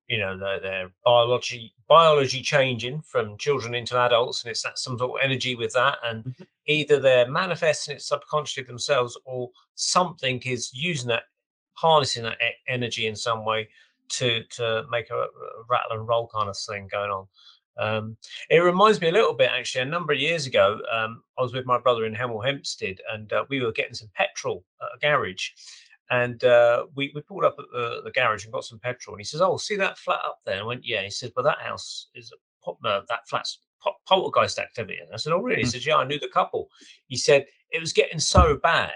their biology changing from children into adults, and it's that some sort of energy with that, and either they're manifesting it subconsciously themselves, or something is using that, harnessing that energy in some way to make a rattle and roll kind of thing going on. It reminds me a little bit, actually, a number of years ago, I was with my brother in Hemel Hempstead, and we were getting some petrol at a garage. And we pulled up at the garage and got some petrol. And he says, "Oh, see that flat up there?" And I went, "Yeah." He said, "Well, that house is that flat's poltergeist activity." And I said, "Oh, really?" He said, "Yeah, I knew the couple." He said it was getting so bad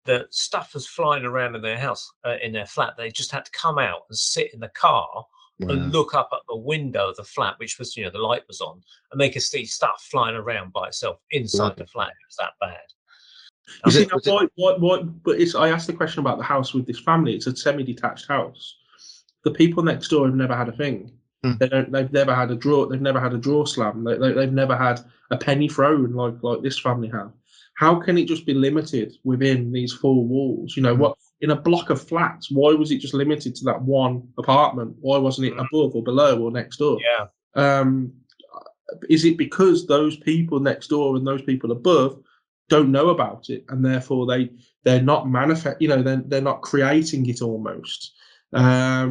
that stuff was flying around in their house, in their flat. They just had to come out and sit in the car and look up at the window of the flat, which was, the light was on, and they could see stuff flying around by itself inside the flat. It was that bad. I asked the question about the house with this family. It's a semi-detached house. The people next door have never had a thing. They've never had a draw. They've never had a draw slam. They've never had a penny thrown like this family have. How can it just be limited within these four walls? What in a block of flats? Why was it just limited to that one apartment? Why wasn't it above or below or next door? Yeah. Is it because those people next door and those people above don't know about it, and therefore they're not they're not creating it almost? I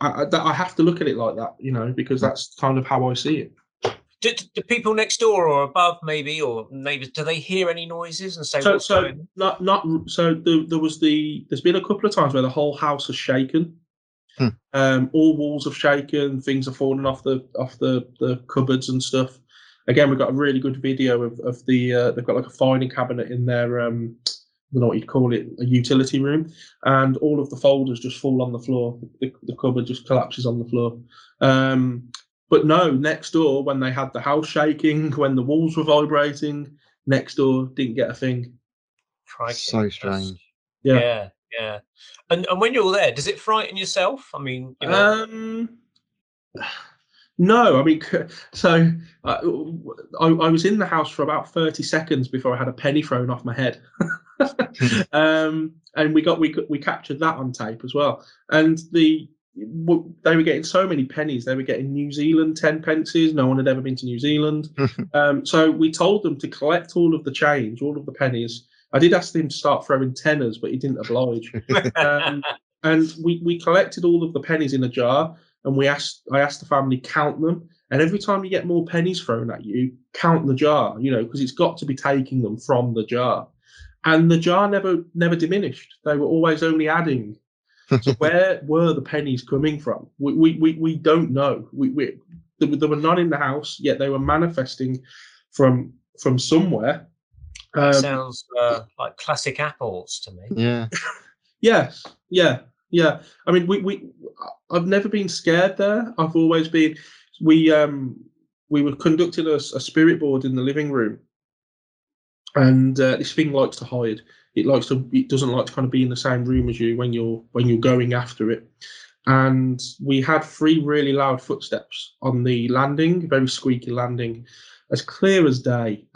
have to look at it like that, because that's kind of how I see it. Do people next door or above, maybe, or neighbours, do they hear any noises and say what's going on? There's been a couple of times where the whole house has shaken. All walls have shaken, things are falling off the cupboards and stuff. Again, we've got a really good video of they've got like a filing cabinet in their I don't know what you'd call it, a utility room, and all of the folders just fall on the floor. The cupboard just collapses on the floor. But no, next door, when they had the house shaking, when the walls were vibrating, next door didn't get a thing. Crikey. So strange. Yeah. And when you're there, does it frighten yourself? I mean, no, I mean, so I was in the house for about 30 seconds before I had a penny thrown off my head. And we captured that on tape as well. And they were getting so many pennies. They were getting New Zealand 10 pences. No one had ever been to New Zealand. So we told them to collect all of the change, all of the pennies. I did ask him to start throwing tenors, but he didn't oblige. And we collected all of the pennies in a jar, and I asked the family, count them. And every time you get more pennies thrown at you, count the jar, because it's got to be taking them from the jar. And the jar never diminished. They were always only adding. So where were the pennies coming from? We don't know. There were none in the house, yet they were manifesting from somewhere. Sounds like classic apples to me. Yeah. Yes. Yeah. I mean, I've never been scared there. I've always been. We were conducting a spirit board in the living room, and this thing likes to hide. It doesn't like to kind of be in the same room as you when you're going after it. And we had 3 really loud footsteps on the landing, very squeaky landing, as clear as day.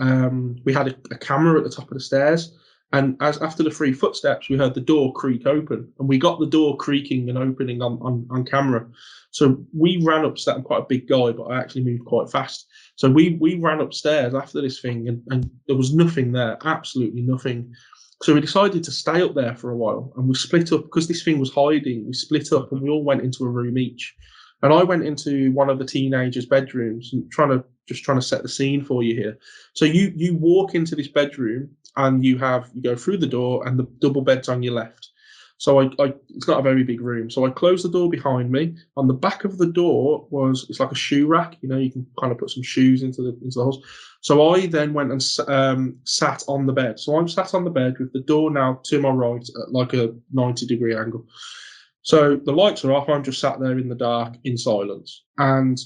We had a camera at the top of the stairs, and after the 3 footsteps, we heard the door creak open, and we got the door creaking and opening on camera. So we ran upstairs. I'm quite a big guy, but I actually moved quite fast. So we ran upstairs after this thing, and there was nothing there, absolutely nothing. So we decided to stay up there for a while, and we split up because this thing was hiding. We split up, and we all went into a room each. And I went into one of the teenagers' bedrooms, and trying to set the scene for you here. So you walk into this bedroom, and you go through the door, and the double bed's on your left. So it's not a very big room. So I closed the door behind me. On the back of the door it's like a shoe rack. You can kind of put some shoes into the holes. So I then went and sat on the bed. So I'm sat on the bed with the door now to my right at like a 90-degree angle. So the lights are off. I'm just sat there in the dark in silence. And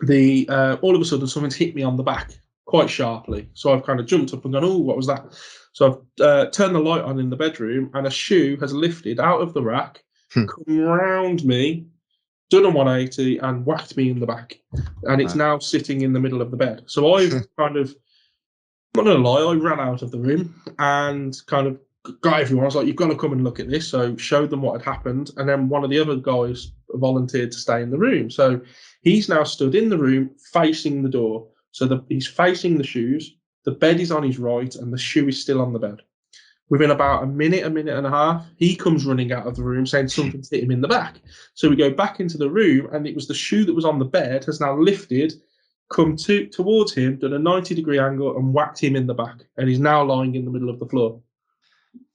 all of a sudden something's hit me on the back quite sharply. So I've kind of jumped up and gone, oh, what was that? So I've turned the light on in the bedroom, and a shoe has lifted out of the rack, come round me, done a 180, and whacked me in the back. And it's now sitting in the middle of the bed. So I've kind of, I'm not going to lie, I ran out of the room and kind of got everyone. I was like, you've got to come and look at this. So showed them what had happened. And then one of the other guys volunteered to stay in the room. So he's now stood in the room facing the door. So he's facing the shoes. The bed is on his right, and the shoe is still on the bed. Within about a minute and a half, he comes running out of the room saying something's hit him in the back. So we go back into the room, and it was the shoe that was on the bed has now lifted, come towards him, done a 90-degree angle, and whacked him in the back. And he's now lying in the middle of the floor.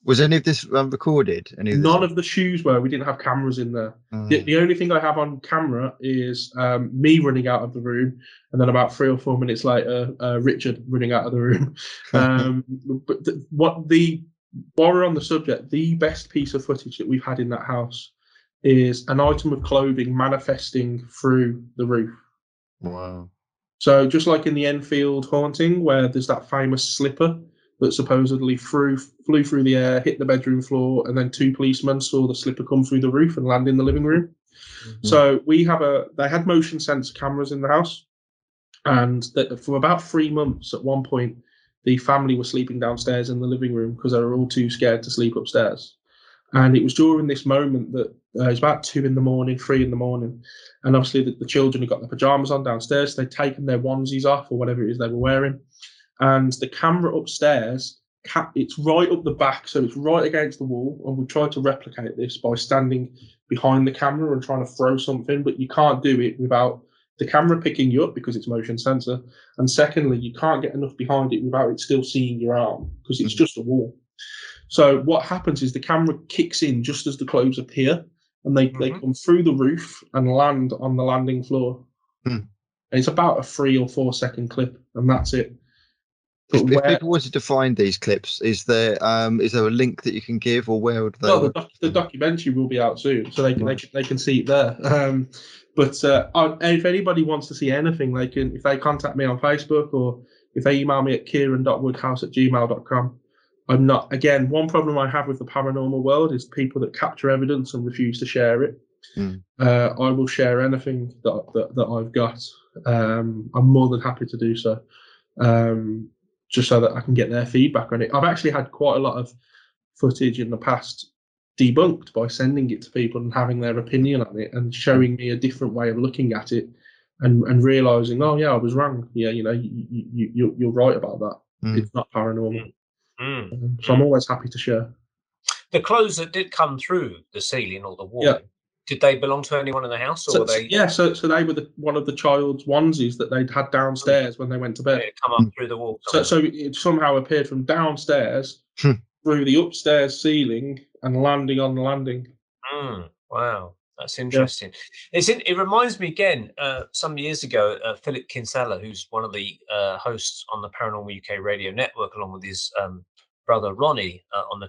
Was any of this recorded? None of the shoes were. We didn't have cameras in there. The only thing I have on camera is me running out of the room, and then about 3 or 4 minutes later, Richard running out of the room. But while we're on the subject, the best piece of footage that we've had in that house is an item of clothing manifesting through the roof. Wow. So just like in the Enfield haunting, where there's that famous slipper that supposedly flew through the air, hit the bedroom floor, and then 2 policemen saw the slipper come through the roof and land in the living room. So they had motion sensor cameras in the house, and for about 3 months at one point, the family were sleeping downstairs in the living room because they were all too scared to sleep upstairs. And it was during this moment that it was about 2 in the morning, 3 in the morning. And obviously the children had got their pajamas on downstairs. So they'd taken their onesies off or whatever it is they were wearing. And the camera upstairs, it's right up the back. So it's right against the wall. And we tried to replicate this by standing behind the camera and trying to throw something. But you can't do it without the camera picking you up because it's motion sensor. And secondly, you can't get enough behind it without it still seeing your arm because it's just a wall. So what happens is the camera kicks in just as the clothes appear, and they come through the roof and land on the landing floor. And it's about a 3 or 4 second clip, and that's it. But if people wanted to find these clips, is there a link that you can give, or where would they? Well, the documentary will be out soon, so they can see it there. But if anybody wants to see anything, they can, if they contact me on Facebook or if they email me at kieran.woodhouse@gmail.com. I'm not, again, one problem I have with the paranormal world is people that capture evidence and refuse to share it. I will share anything that I've got. I'm more than happy to do so, just so that I can get their feedback on it. I've actually had quite a lot of footage in the past debunked by sending it to people and having their opinion on it and showing me a different way of looking at it and realizing, oh yeah, I was wrong. Yeah, you're right about that. It's not paranormal. So I'm always happy to share. The clothes that did come through the ceiling or the wall, did they belong to anyone in the house, or so, were they? Yeah, so they were one of the child's onesies that they'd had downstairs when they went to bed. It come up through the wall. So it somehow appeared from downstairs through the upstairs ceiling and landing on the landing. Wow, that's interesting. Yeah. It reminds me again, some years ago, Philip Kinsella, who's one of the hosts on the Paranormal UK Radio Network, along with his brother Ronnie on the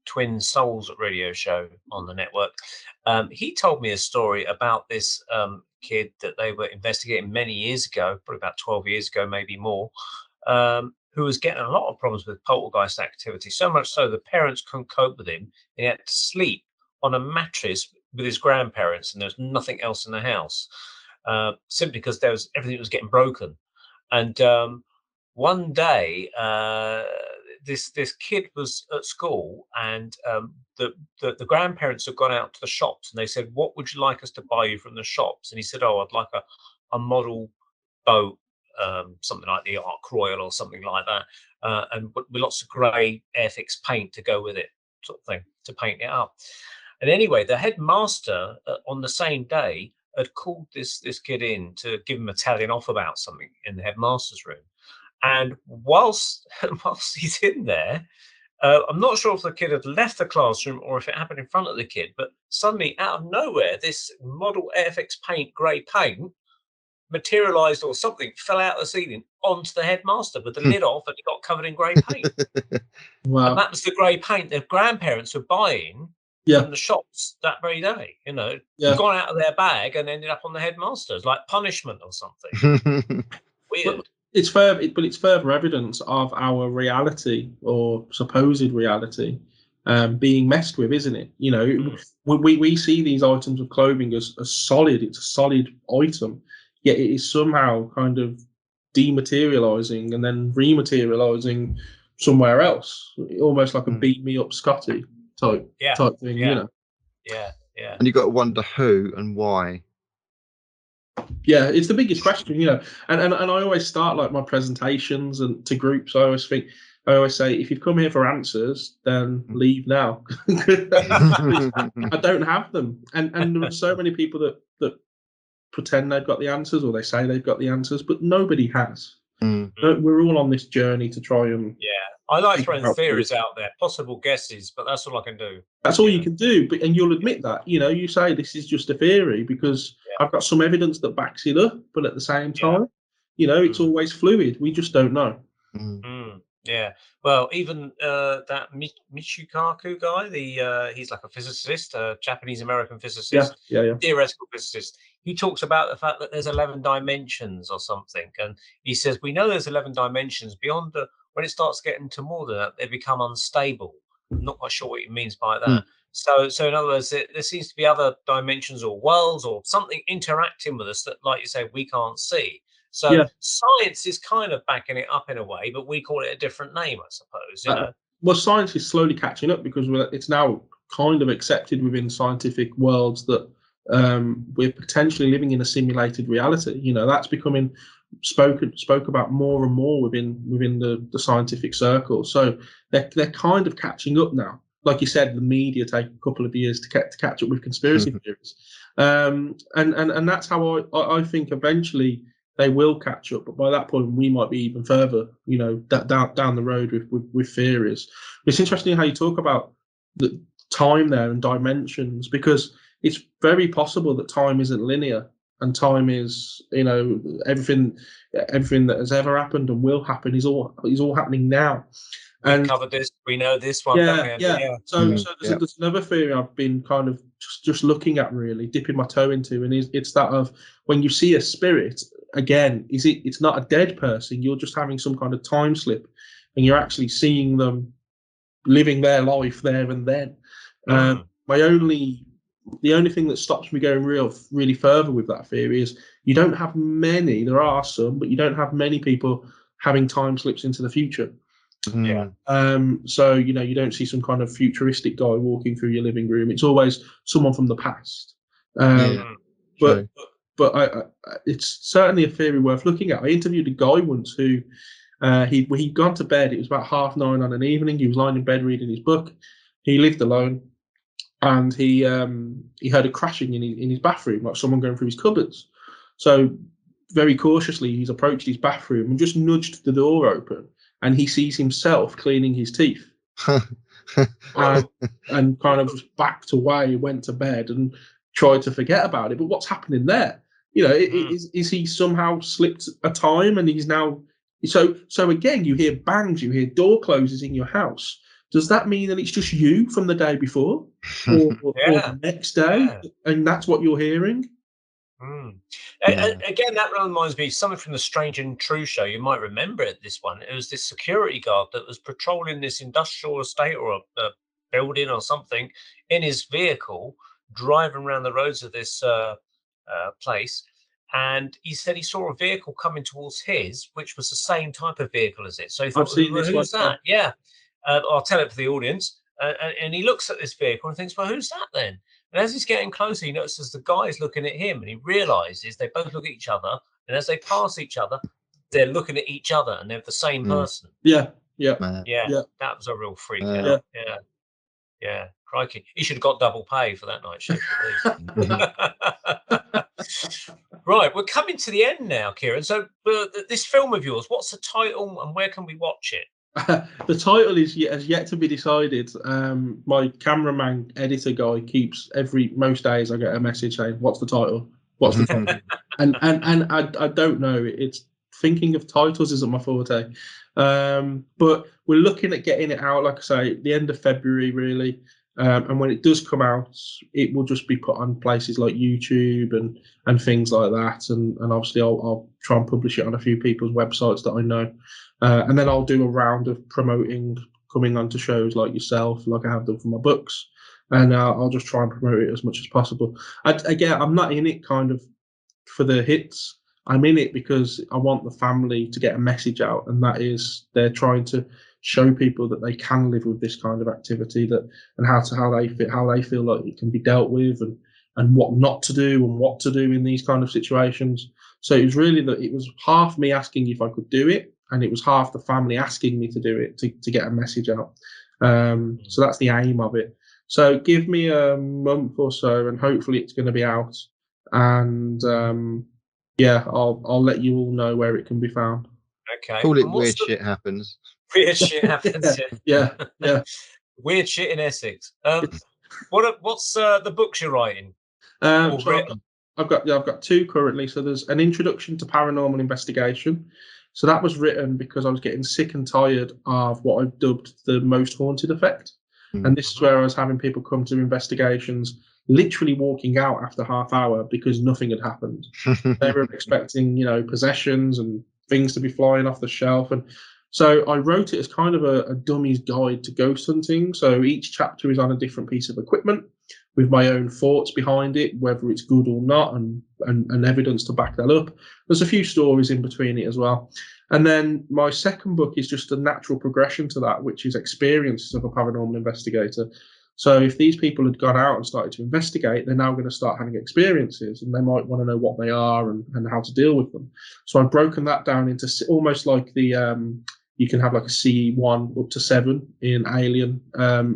Twin Souls radio show on the network. He told me a story about this kid that they were investigating many years ago, probably about 12 years ago, maybe more, who was getting a lot of problems with poltergeist activity, so much so the parents couldn't cope with him. He had to sleep on a mattress with his grandparents, and there's nothing else in the house, simply because everything was getting broken. And one day, this kid was at school, and the grandparents had gone out to the shops, and they said, "What would you like us to buy you from the shops?" And he said, "Oh, I'd like a model boat, something like the Ark Royal or something like that, and with lots of grey Airfix paint to go with it, sort of thing, to paint it up." And anyway, the headmaster on the same day had called this kid in to give him a telling off about something in the headmaster's room. And whilst he's in there, I'm not sure if the kid had left the classroom or if it happened in front of the kid, but suddenly out of nowhere, this model Airfix paint, grey paint, materialised or something, fell out of the ceiling onto the headmaster with the lid off, and it got covered in grey paint. Wow. And that was the grey paint their grandparents were buying from the shops that very day. Gone out of their bag and ended up on the headmasters, like punishment or something. Weird. But it's further evidence of our reality or supposed reality being messed with, isn't it? We see these items of clothing as solid. It's a solid item, yet it is somehow kind of dematerializing and then rematerializing somewhere else, almost like a beat me up Scotty type thing. Yeah. And you've got to wonder who and why. Yeah, it's the biggest question, and I always start like my presentations and to groups. I always say, if you've come here for answers, then leave now. I don't have them, and there are so many people that pretend they've got the answers, or they say they've got the answers, but nobody has. We're all on this journey to try and I like throwing theories out there, possible guesses, but that's all I can do. That's all you can do, and you'll admit that. You say this is just a theory because I've got some evidence that backs it up, but at the same time, it's always fluid. We just don't know. Yeah. Well, even that Michikaku guy, he's like a physicist, a Japanese-American physicist, theoretical physicist. He talks about the fact that there's 11 dimensions or something. And he says, we know there's 11 dimensions. When it starts getting to more than that, they become unstable. I'm not quite sure what he means by that. So in other words, there seems to be other dimensions or worlds or something interacting with us that, like you say, we can't see. So science is kind of backing it up in a way, but we call it a different name, I suppose. You know. Well, science is slowly catching up because it's now kind of accepted within scientific worlds that we're potentially living in a simulated reality. You know, that's becoming spoke about more and more within the scientific circle. So they're kind of catching up now. Like you said, the media take a couple of years to catch up with conspiracy theories, and that's how I think eventually they will catch up. But by that point, we might be even further, you know, down the road with theories. It's interesting how you talk about the time there and dimensions, because it's very possible that time isn't linear, and time is, you know, everything that has ever happened and will happen is all happening now. And covered this, we know this one. Yeah. So there's another theory I've been kind of just looking at, really dipping my toe into, and it's that of when you see a spirit again, it's not a dead person, you're just having some kind of time slip, and you're actually seeing them living their life there and then. The only thing that stops me going really further with that theory is you don't have many. There are some, but you don't have many people having time slips into the future. Yeah. So, you know, you don't see some kind of futuristic guy walking through your living room. It's always someone from the past. But it's certainly a theory worth looking at. I interviewed a guy once who he'd gone to bed. It was about 9:30 on an evening. He was lying in bed reading his book. He lived alone, and he heard a crashing in his bathroom, like someone going through his cupboards. So very cautiously, he's approached his bathroom and just nudged the door open. And he sees himself cleaning his teeth, and kind of just backed away, went to bed, and tried to forget about it. But what's happening there? You know, is he somehow slipped a time, and he's now so again? You hear bangs, you hear door closes in your house. Does that mean that it's just you from the day before, or the next day, and that's what you're hearing? Again, that reminds me of something from the Strange and True show. You might remember it. This one, it was this security guard that was patrolling this industrial estate or a building or something in his vehicle, driving around the roads of this place. And he said he saw a vehicle coming towards his, which was the same type of vehicle as it. So he thought, who's that? Yeah. I'll tell it for the audience. And he looks at this vehicle and thinks, well, who's that then? And as he's getting closer, he notices the guy's looking at him, and he realizes they both look at each other. And as they pass each other, they're looking at each other, and they're the same person. Yeah. That was a real freak out. Yeah. Crikey. He should have got double pay for that night shift, at least. Right, we're coming to the end now, Kieran. So this film of yours, what's the title and where can we watch it? The title has yet to be decided. My cameraman editor guy keeps most days I get a message saying, "What's the title? What's the title?" and I don't know. It's thinking of titles isn't my forte. But we're looking at getting it out, like I say, at the end of February, really. And when it does come out, it will just be put on places like YouTube and things like that. And obviously I'll try and publish it on a few people's websites that I know. And then I'll do a round of promoting, coming onto shows like yourself, like I have done for my books. And I'll just try and promote it as much as possible. I'm not in it kind of for the hits. I'm in it because I want the family to get a message out. And that is they're trying to show people that they can live with this kind of activity, and how they feel like it can be dealt with, and what not to do and what to do in these kind of situations. So it was really that it was half me asking if I could do it, and it was half the family asking me to do it to get a message out. So that's the aim of it. So give me a month or so, and hopefully it's going to be out. And I'll let you all know where it can be found. Okay. Call it Weird Shit Happens. Weird shit happens. Yeah. Weird shit in Essex. What's the books you're writing? I've got two currently. So there's an introduction to paranormal investigation. So that was written because I was getting sick and tired of what I've dubbed the most haunted effect. And this is where I was having people come to investigations, literally walking out after half hour because nothing had happened. They were expecting, possessions and things to be flying off the shelf. And So I wrote it as kind of a dummy's guide to ghost hunting. So each chapter is on a different piece of equipment with my own thoughts behind it, whether it's good or not, and evidence to back that up. There's a few stories in between it as well. And then my second book is just a natural progression to that, which is experiences of a paranormal investigator. So if these people had gone out and started to investigate, they're now going to start having experiences, and they might want to know what they are and how to deal with them. So I've broken that down into almost like the you can have like a C1 up to 7 in alien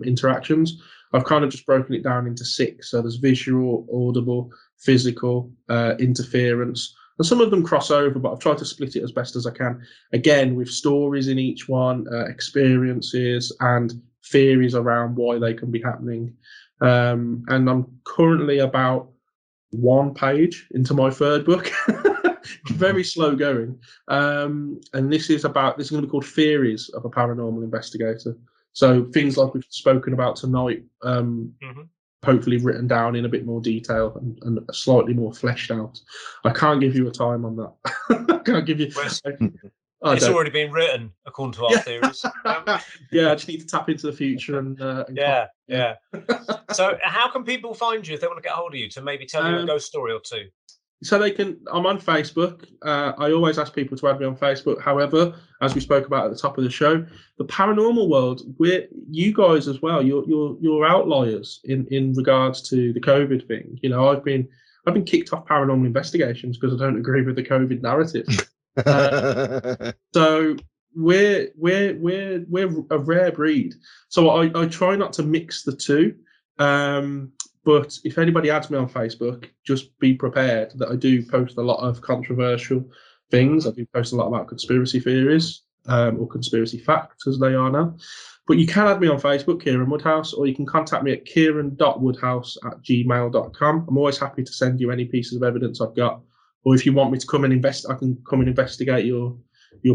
interactions. I've kind of just broken it down into 6. So there's visual, audible, physical, interference. And some of them cross over, but I've tried to split it as best as I can. Again, with stories in each one, experiences, and theories around why they can be happening. And I'm currently about 1 page into my 3rd book. Very slow going. And this is going to be called Theories of a Paranormal Investigator. So things like we've spoken about tonight, hopefully written down in a bit more detail and slightly more fleshed out. I can't give you a time on that. I can't give you. It's already been written according to our theories. Yeah, I just need to tap into the future and yeah. So how can people find you if they want to get hold of you to maybe tell you a ghost story or two? So I'm on Facebook. I always ask people to add me on Facebook. However, as we spoke about at the top of the show, the paranormal world, you guys as well, you're outliers in regards to the COVID thing. You know, I've been kicked off paranormal investigations because I don't agree with the COVID narrative. So we're a rare breed. So I try not to mix the two. But if anybody adds me on Facebook, just be prepared that I do post a lot of controversial things. I do post a lot about conspiracy theories or conspiracy facts, as they are now. But you can add me on Facebook, Kieran Woodhouse, or you can contact me at kieran.woodhouse@gmail.com. I'm always happy to send you any pieces of evidence I've got. Or if you want me to come and I can come and investigate your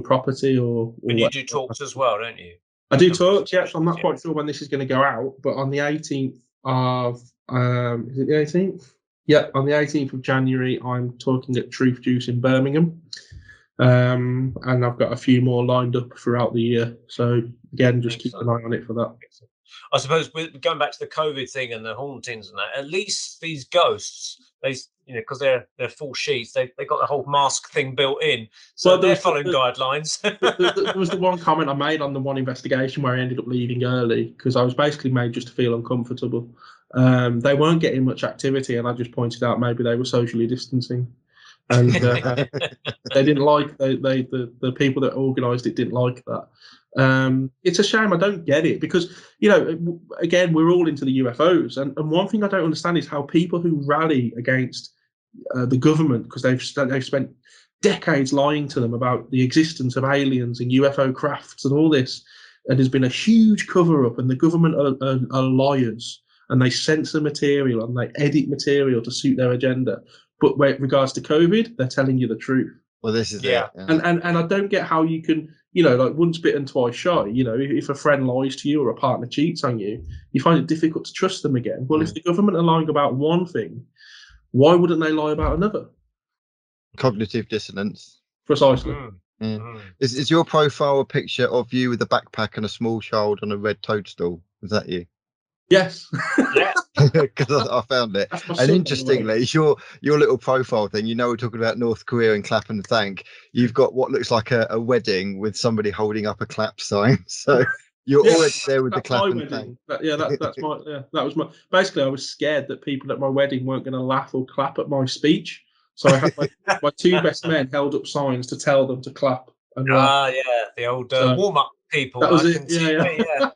property or and you do talks as well, don't you? I do talks, yeah. So I'm not quite sure when this is going to go out, but on the 18th of is it the 18th? Yeah, on the 18th of January, I'm talking at Truth Juice in Birmingham. And I've got a few more lined up throughout the year. So again, just keep an eye on it for that. I suppose going back to the COVID thing and the hauntings and that, at least these ghosts, because they're full sheets, they got the whole mask thing built in, so they're following guidelines. There was the one comment I made on the one investigation where I ended up leaving early because I was basically made just to feel uncomfortable. They weren't getting much activity, and I just pointed out maybe they were socially distancing, and they didn't like the people that organised it didn't like that. It's a shame. I don't get it because, again, we're all into the UFOs. And one thing I don't understand is how people who rally against the government, because they've spent decades lying to them about the existence of aliens and UFO crafts and all this, and there's been a huge cover-up, and the government are liars, and they censor material and they edit material to suit their agenda. But with regards to COVID, they're telling you the truth. Well, this is it. Yeah. And I don't get how you can, like once bitten, twice shy. If a friend lies to you or a partner cheats on you, you find it difficult to trust them again. Well, if the government are lying about one thing, why wouldn't they lie about another? Cognitive dissonance. Precisely. Is your profile a picture of you with a backpack and a small child on a red toadstool? Is that you? Yes. Yeah. Because I found it. And interestingly, your little profile thing, we're talking about North Korea and clap and thank. You've got what looks like a wedding with somebody holding up a clap sign. So you're already there with the clap and thank. That's my. Yeah, that was my. Basically, I was scared that people at my wedding weren't going to laugh or clap at my speech. So I had my 2 best men held up signs to tell them to clap and laugh. The old warm-up people. That was it. Yeah.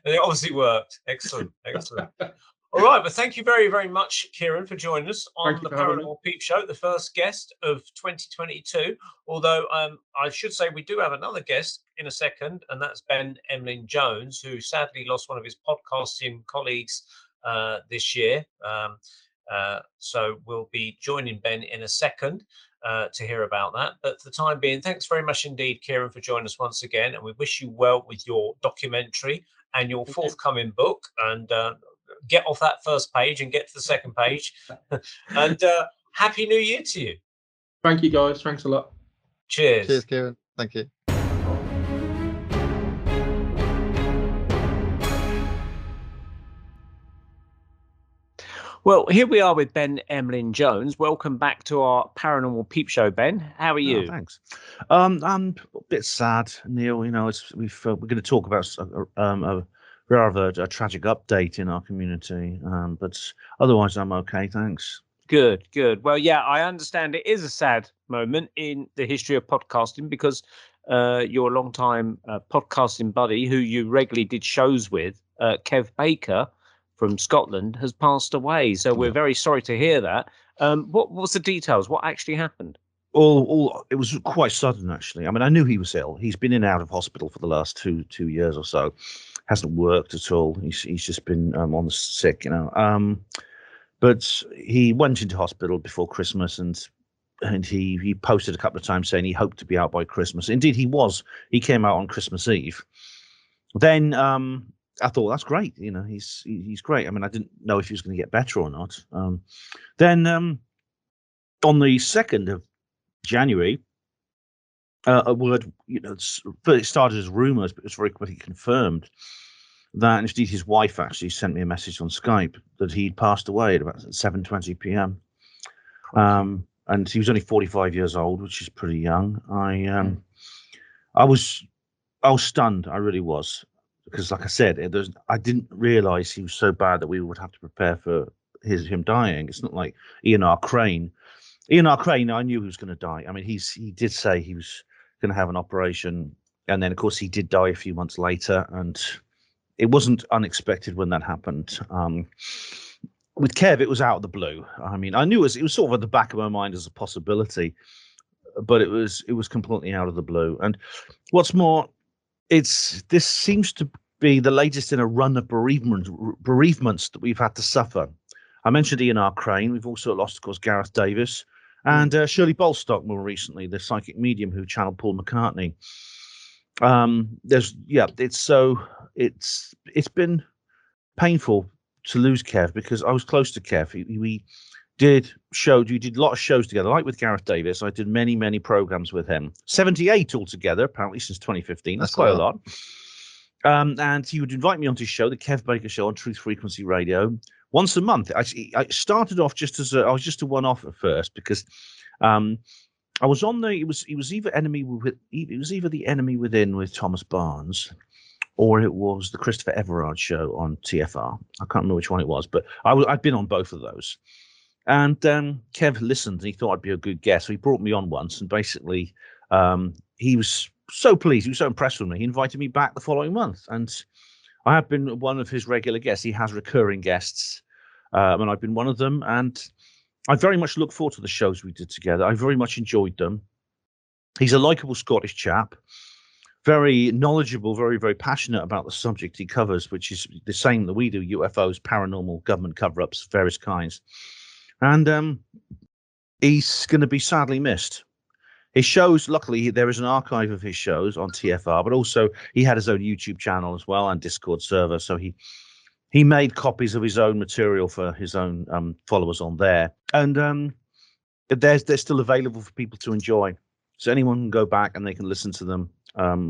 And it obviously worked. Excellent. All right, but thank you very, very much, Kieran, for joining us on the Paranormal Peep Show, the first guest of 2022. Although I should say we do have another guest in a second, and that's Ben Emlyn-Jones, who sadly lost one of his podcasting colleagues this year. So we'll be joining Ben in a second to hear about that. But for the time being, thanks very much indeed, Kieran, for joining us once again. And we wish you well with your documentary and your forthcoming book. And get off that first page and get to the second page. And Happy New Year to you. Thank you, guys. Thanks a lot. Cheers. Cheers, Kieran. Thank you. Well, here we are with Ben Emlyn-Jones. Welcome back to our Paranormal Peep Show, Ben. How are you? Oh, thanks. I'm a bit sad, Neil. You know, we're going to talk about a rather a tragic update in our community, but otherwise I'm okay. Thanks. Good, good. Well, yeah, I understand it is a sad moment in the history of podcasting because your longtime podcasting buddy, who you regularly did shows with, Kev Baker from Scotland, has passed away. So we're very sorry to hear that. What's the details? What actually happened? It was quite sudden, actually. I mean, I knew he was ill. He's been in and out of hospital for the last two years or so. Hasn't worked at all. He's just been on the sick, you know. But he went into hospital before Christmas, and he posted a couple of times saying he hoped to be out by Christmas. Indeed, he was. He came out on Christmas Eve. Then I thought, that's great. You know, he's great. I mean, I didn't know if he was going to get better or not. Then on the 2nd of January, a word, you know, it started as rumours, but it was very quickly confirmed that indeed his wife actually sent me a message on Skype that he'd passed away at about 7:20 p.m. And he was only 45 years old, which is pretty young. I was stunned. I really was, because, like I said, I didn't realise he was so bad that we would have to prepare for him dying. It's not like Ian R. Crane. Ian R. Crane, I knew he was going to die. I mean, he did say he was going to have an operation, and then, of course, he did die a few months later, and it wasn't unexpected when that happened. With Kev, it was out of the blue. I mean, I knew it was sort of at the back of my mind as a possibility, but it was completely out of the blue. And what's more, this seems to be the latest in a run of bereavements that we've had to suffer. I mentioned Ian R. Crane. We've also lost, of course, Gareth Davis and Shirley Bolstock more recently, the psychic medium who channeled Paul McCartney. It's been painful to lose Kev, because I was close to Kev. We did a lot of shows together, like with Gareth Davis. I did many programs with him, 78 altogether, apparently, since 2015. That's quite a lot. And he would invite me onto his show, the Kev Baker Show on Truth Frequency Radio, once a month. I started off just I was just a one-off at first, because I was on it was either the Enemy Within with Thomas Barnes, or it was the Christopher Everard Show on TFR. I can't remember which one it was, but I'd been on both of those. And Kev listened, and he thought I'd be a good guest. So he brought me on once, and basically he was so pleased. He was so impressed with me. He invited me back the following month, and I have been one of his regular guests. He has recurring guests, and I've been one of them. And I very much look forward to the shows we did together. I very much enjoyed them. He's a likeable Scottish chap, very knowledgeable, very, very passionate about the subject he covers, which is the same that we do: UFOs, paranormal, government cover-ups, various kinds. And he's going to be sadly missed. His shows, luckily, there is an archive of his shows on TFR, but also he had his own YouTube channel as well and Discord server. So he made copies of his own material for his own followers on there. And they're still available for people to enjoy. So anyone can go back and they can listen to them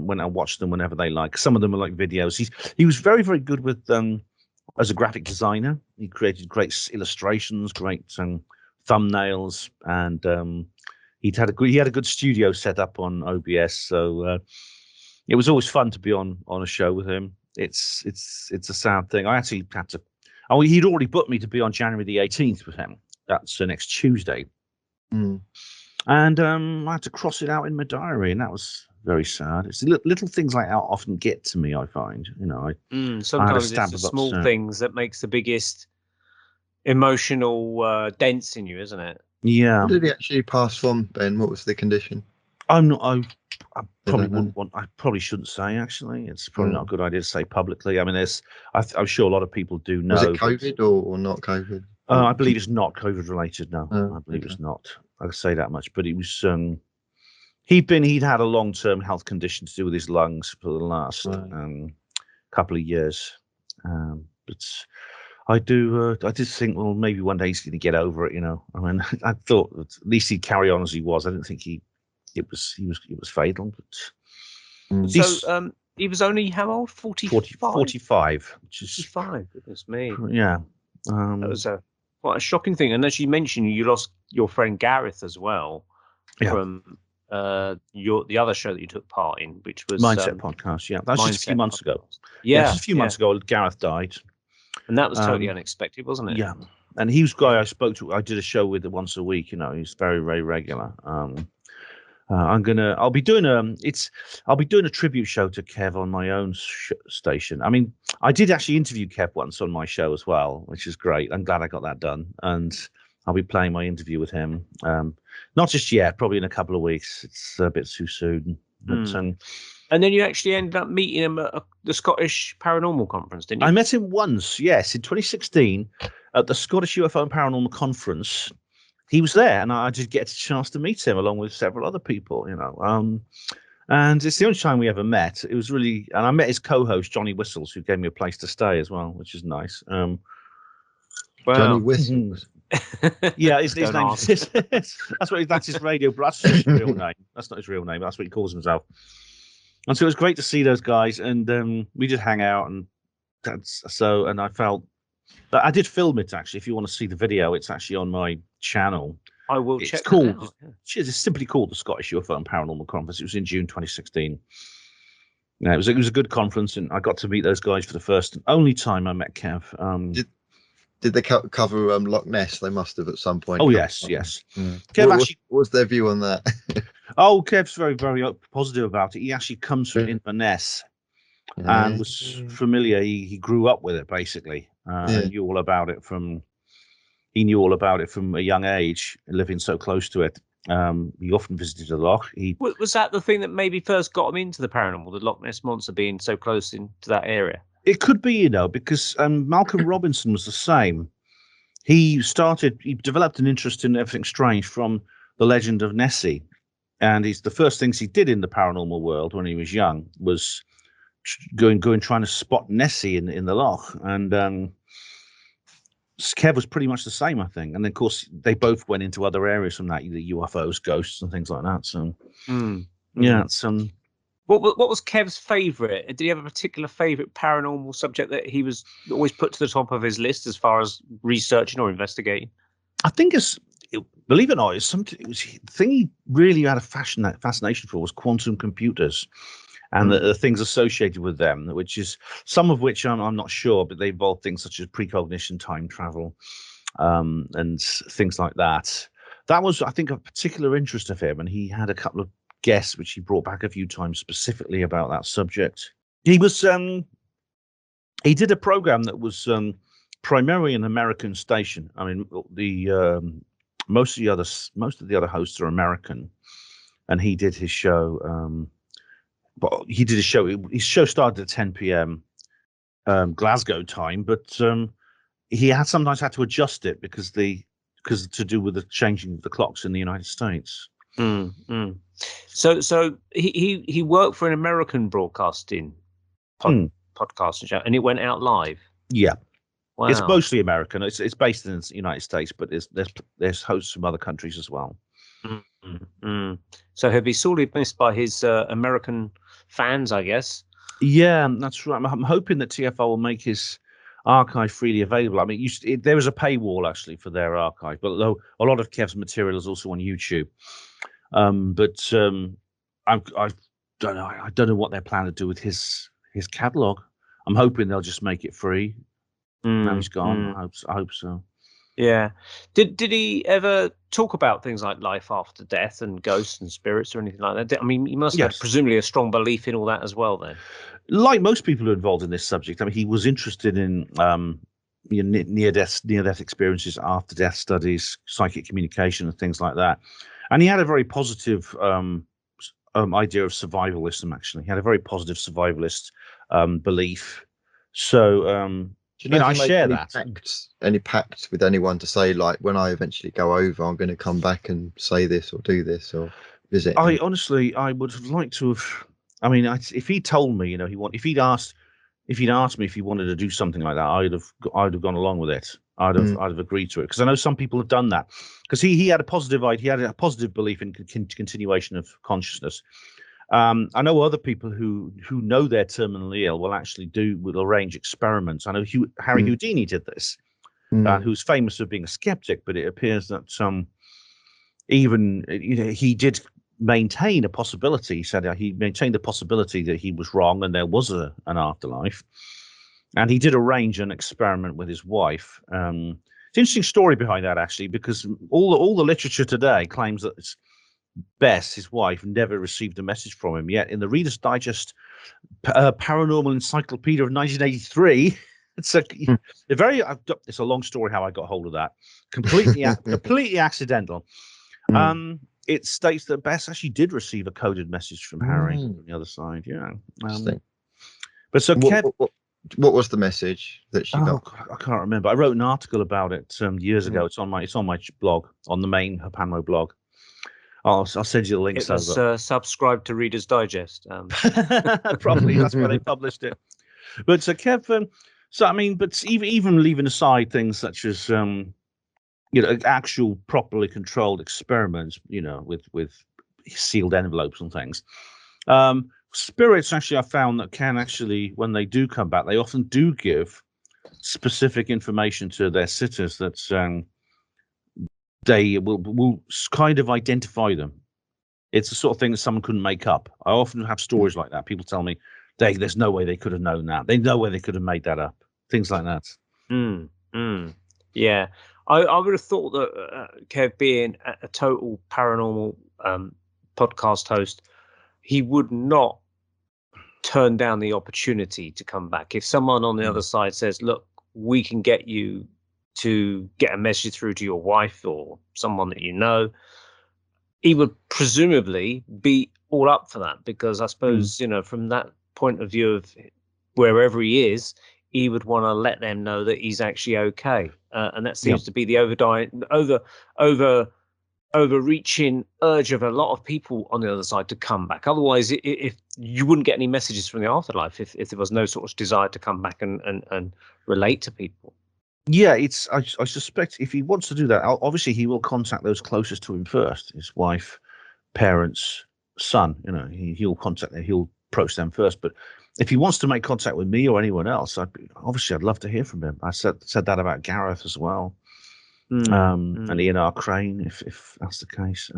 when I watch them whenever they like. Some of them are like videos. He was very, very good with as a graphic designer. He created great illustrations, great thumbnails, and he had a good studio set up on OBS. So it was always fun to be on a show with him. It's a sad thing. I actually had to. Oh, he'd already booked me to be on January the 18th with him. That's next Tuesday. And I had to cross it out in my diary, and that was very sad. It's little things like that often get to me, I find. You know, sometimes it's the small things that makes the biggest emotional dents in you, isn't it? Yeah. What did he actually pass from, Ben? What was the condition? I probably shouldn't say, actually. It's probably not a good idea to say publicly. I mean, I'm sure a lot of people do know. Was it COVID or not COVID? I believe it's not COVID related. No, I believe it's not. I can say that much. But it was. He'd had a long-term health condition to do with his lungs for the last couple of years. But I did think, well, maybe one day he's going to get over it. You know, I mean, I thought at least he'd carry on as he was. I didn't think it was fatal. But so he was only how old? 45. 45. Which is 45. Goodness me. Yeah. That was What a shocking thing. And as you mentioned, you lost your friend Gareth as well from the other show that you took part in, which was Mindset Podcast. Yeah, that's just a few months ago. Yeah, just a few months ago, Gareth died. And that was totally unexpected, wasn't it? Yeah. And he was a guy I spoke to. I did a show with once a week. He's very, very regular. I'll be doing a tribute show to Kev on my own station. I mean, I did actually interview Kev once on my show as well, which is great. I'm glad I got that done, and I'll be playing my interview with him. Not just yet, probably in a couple of weeks. It's a bit too soon. But, and then you actually ended up meeting him at the Scottish Paranormal Conference, didn't you? I met him once, yes, in 2016 at the Scottish UFO and Paranormal Conference. He was there, and I did get a chance to meet him along with several other people, and it's the only time we ever met. It was really, and I met his co-host Johnny Whistles, who gave me a place to stay as well, which is nice. Wow. Johnny Whistles. Yeah, his name. That's his radio, but that's his real name. That's not his real name. That's what he calls himself. And so it was great to see those guys, and we just hang out, and and I felt. I did film it, actually. If you want to see the video, it's actually on my channel. I will check it out. It's simply called the Scottish UFO and Paranormal Conference. It was in June 2016. Yeah, it was a good conference, and I got to meet those guys for the first and only time I met Kev. Did they cover Loch Ness? They must have at some point. Oh, yes. Kev, what's their view on that? Kev's very, very positive about it. He actually comes from Inverness and was familiar. He grew up with it, basically. He knew all about it from a young age, living so close to it. He often visited the Loch. Was that the thing that maybe first got him into the paranormal, the Loch Ness Monster being so close into that area? It could be, because Malcolm Robinson was the same. He developed an interest in everything strange from the legend of Nessie. And the first things he did in the paranormal world when he was young was going trying to spot Nessie in the Loch. And Kev was pretty much the same, I think. And then, of course, they both went into other areas from that, the UFOs, ghosts, and things like that. So, it's What was Kev's favourite? Did he have a particular favourite paranormal subject that he was always put to the top of his list as far as researching or investigating? I think believe it or not, the thing he really had a fascination for was quantum computers and the things associated with them, which is some of which I'm not sure, but they involve things such as precognition, time travel, and things like that. That was, I think, a particular interest of him, and he had a couple of guests which he brought back a few times specifically about that subject. He did a program that was primarily an American station. I mean, most of the other hosts are American, and he did his show. But he did a show. His show started at 10 p.m. Glasgow time, but he sometimes had to adjust it because to do with the changing of the clocks in the United States. So he worked for an American broadcasting podcasting show, and it went out live. Yeah, wow. It's mostly American. It's based in the United States, but there's hosts from other countries as well. So he'll be sorely missed by his American fans, I guess. Yeah, that's right. I'm hoping that TFO will make his archive freely available. I mean, there is a paywall actually for their archive, but though a lot of Kev's material is also on YouTube. I don't know. I don't know what they're planning to do with his catalog. I'm hoping they'll just make it free. Now he's gone. I hope so. Yeah. Did he ever talk about things like life after death and ghosts and spirits or anything like that? I mean, he must have presumably a strong belief in all that as well, then. Like most people who are involved in this subject, I mean, he was interested in near-death experiences, after-death studies, psychic communication, and things like that. And he had a very positive idea of survivalism, actually. He had a very positive survivalist belief. So, I share that. Any pact with anyone to say, like, when I eventually go over, I'm going to come back and say this or do this or visit? I would have liked to have. I mean, if he told me, if he'd asked me if he wanted to do something like that, I'd have gone along with it. I'd have agreed to it, because I know some people have done that. Because he had a positive belief in continuation of consciousness. I know other people who know they're terminally ill will arrange experiments. I know Harry Houdini did this. who's famous for being a skeptic, but it appears that even he did maintain a possibility. He said he maintained the possibility that he was wrong and there was an afterlife. And he did arrange an experiment with his wife. It's an interesting story behind that, actually, because all the literature today claims that Bess, his wife, never received a message from him. Yet in the Reader's Digest Paranormal Encyclopedia of 1983, it's a long story how I got hold of that. Completely accidental. It states that Bess actually did receive a coded message from Harry on the other side. Yeah. But so what was the message that she got? I can't remember. I wrote an article about it years ago. It's on my blog, on the main Hapanmo blog. I'll send you the links. It was subscribe to Reader's Digest. Probably that's where they published it. But Kev, so I mean, but even leaving aside things such as actual properly controlled experiments, with sealed envelopes and things. Spirits actually, I found that can actually, when they do come back, they often do give specific information to their sitters that they will kind of identify them. It's the sort of thing that someone couldn't make up. I often have stories like that. People tell me there's no way they could have known that. There's no way they could have made that up. Things like that. Yeah. I would have thought that Kev, being a total paranormal podcast host, he would not turn down the opportunity to come back. If someone on the other side says, look, we can get you to get a message through to your wife or someone that you know, he would presumably be all up for that, because I suppose, from that point of view of wherever he is, he would want to let them know that he's actually okay. And that seems to be the overreaching urge of a lot of people on the other side to come back. Otherwise, if you wouldn't get any messages from the afterlife, if there was no sort of desire to come back and relate to people. Yeah, I suspect if he wants to do that, obviously he will contact those closest to him first, his wife, parents, son. He'll contact them, he'll approach them first. But if he wants to make contact with me or anyone else, I'd love to hear from him. I said that about Gareth as well. And Ian R. Crane, if that's the case.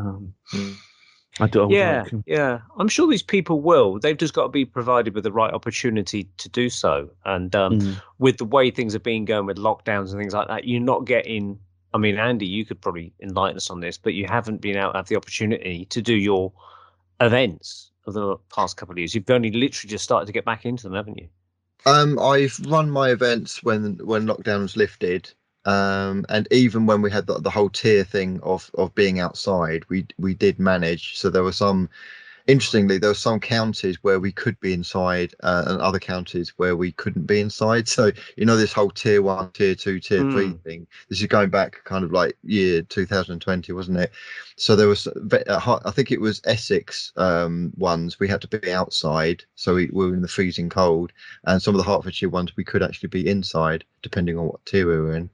I don't. Yeah. I'm sure these people will. They've just got to be provided with the right opportunity to do so. And with the way things have been going with lockdowns and things like that, you're not getting. I mean, Andy, you could probably enlighten us on this, but you haven't been able to have the opportunity to do your events of the past couple of years. You've only literally just started to get back into them, haven't you? I've run my events when lockdown was lifted. And even when we had the whole tier thing of being outside, we did manage. So there were some counties where we could be inside, and other counties where we couldn't be inside. So this whole tier 1, tier 2, tier 3 thing. This is going back kind of like year 2020, wasn't it? So there was, I think it was Essex ones. We had to be outside, so we were in the freezing cold, and some of the Hertfordshire ones we could actually be inside, depending on what tier we were in.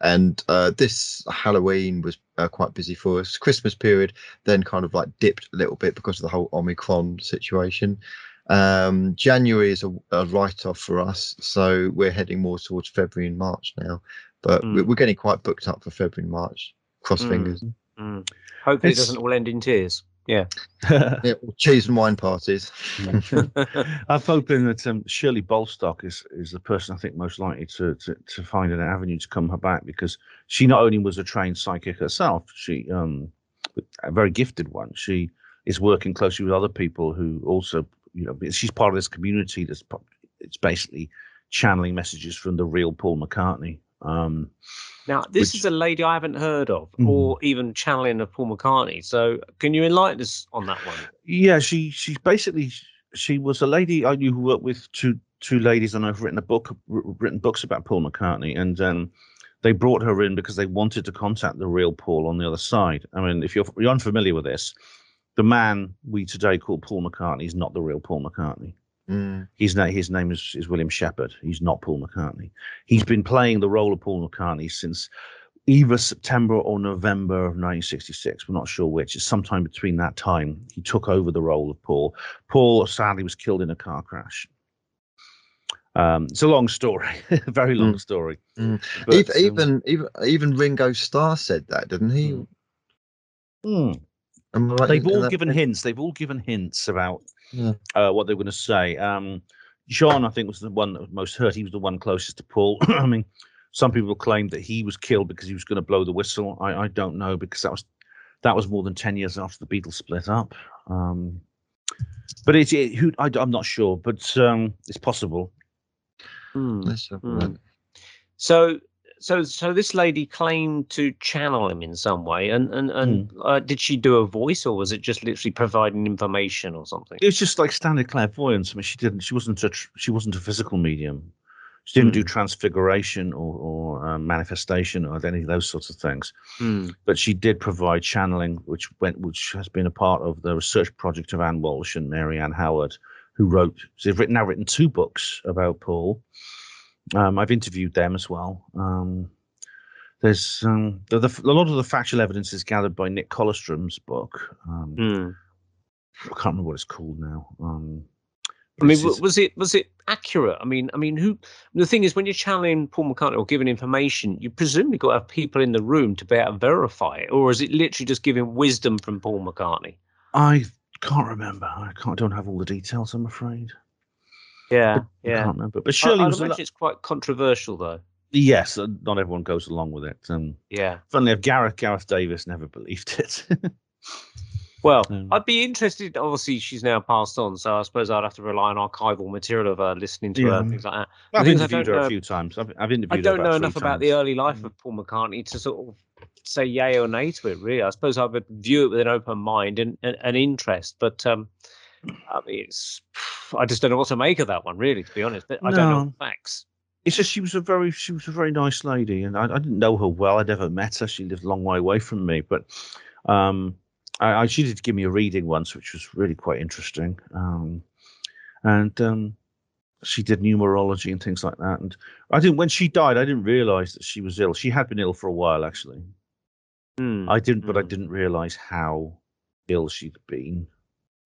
And this Halloween was quite busy for us. Christmas period then kind of like dipped a little bit because of the whole Omicron situation. January is a write-off for us, so we're heading more towards February and March now. But we're getting quite booked up for February and March. Cross fingers. Hopefully it doesn't all end in tears. Yeah. Cheese and wine parties. I'm hoping that Shirley Bolstock is the person I think most likely to find an avenue to come back, because she not only was a trained psychic herself, she a very gifted one. She is working closely with other people who also, she's part of this community it's basically channeling messages from the real Paul McCartney. Now, this is a lady I haven't heard of, or even channeling of Paul McCartney. So, can you enlighten us on that one? Yeah, she was a lady I knew who worked with two ladies, and I've written books about Paul McCartney, and they brought her in because they wanted to contact the real Paul on the other side. I mean, if you're unfamiliar with this, the man we today call Paul McCartney is not the real Paul McCartney. His name is William Shepherd. He's not Paul McCartney. He's been playing the role of Paul McCartney since either September or November of 1966. We're not sure which. It's sometime between that time he took over the role of Paul. Paul sadly was killed in a car crash. It's a long story, a very long story. But, even Ringo Starr said that, didn't he? Am I right They've in all that given case? hints. They've all given hints about what they were going to say. John, I think, was the one that was most hurt. He was the one closest to Paul. I mean, some people claim that he was killed because he was going to blow the whistle. I don't know, because that was more than 10 years after the Beatles split up. But I'm not sure, but it's possible. Let's have a look. So this lady claimed to channel him in some way, and did she do a voice, or was it just literally providing information or something? It was just like standard clairvoyance. I mean, she wasn't a physical medium. She didn't do transfiguration or manifestation or any of those sorts of things. But she did provide channeling, which has been a part of the research project of Anne Walsh and Mary Ann Howard, who they've now written 2 books about Paul. I've interviewed them as well. There's a lot of the factual evidence is gathered by Nick Collestrom's book. I can't remember what it's called now. I mean, was it accurate? I mean, the thing is, when you're channeling Paul McCartney or giving information, you presumably got to have people in the room to be able to verify it, or is it literally just giving wisdom from Paul McCartney? I can't remember. I don't have all the details, I'm afraid. I can't remember. But surely it's quite controversial, though. Yes, not everyone goes along with it. Funnily enough, Gareth Davis never believed it. Well, I'd be interested. Obviously, she's now passed on, so I suppose I'd have to rely on archival material of her, listening to her and things like that. I've interviewed her a few times. I've interviewed her. I don't know enough about the early life of Paul McCartney to sort of say yay or nay to it, really. I suppose I would view it with an open mind and an interest, but I mean, I just don't know what to make of that one, really, to be honest. I don't know the facts. It's just she was a very nice lady, and I didn't know her well. I never met her. She lived a long way away from me, but she did give me a reading once, which was really quite interesting. And she did numerology and things like that. And when she died, I didn't realize that she was ill. She had been ill for a while, actually. I didn't realize how ill she'd been.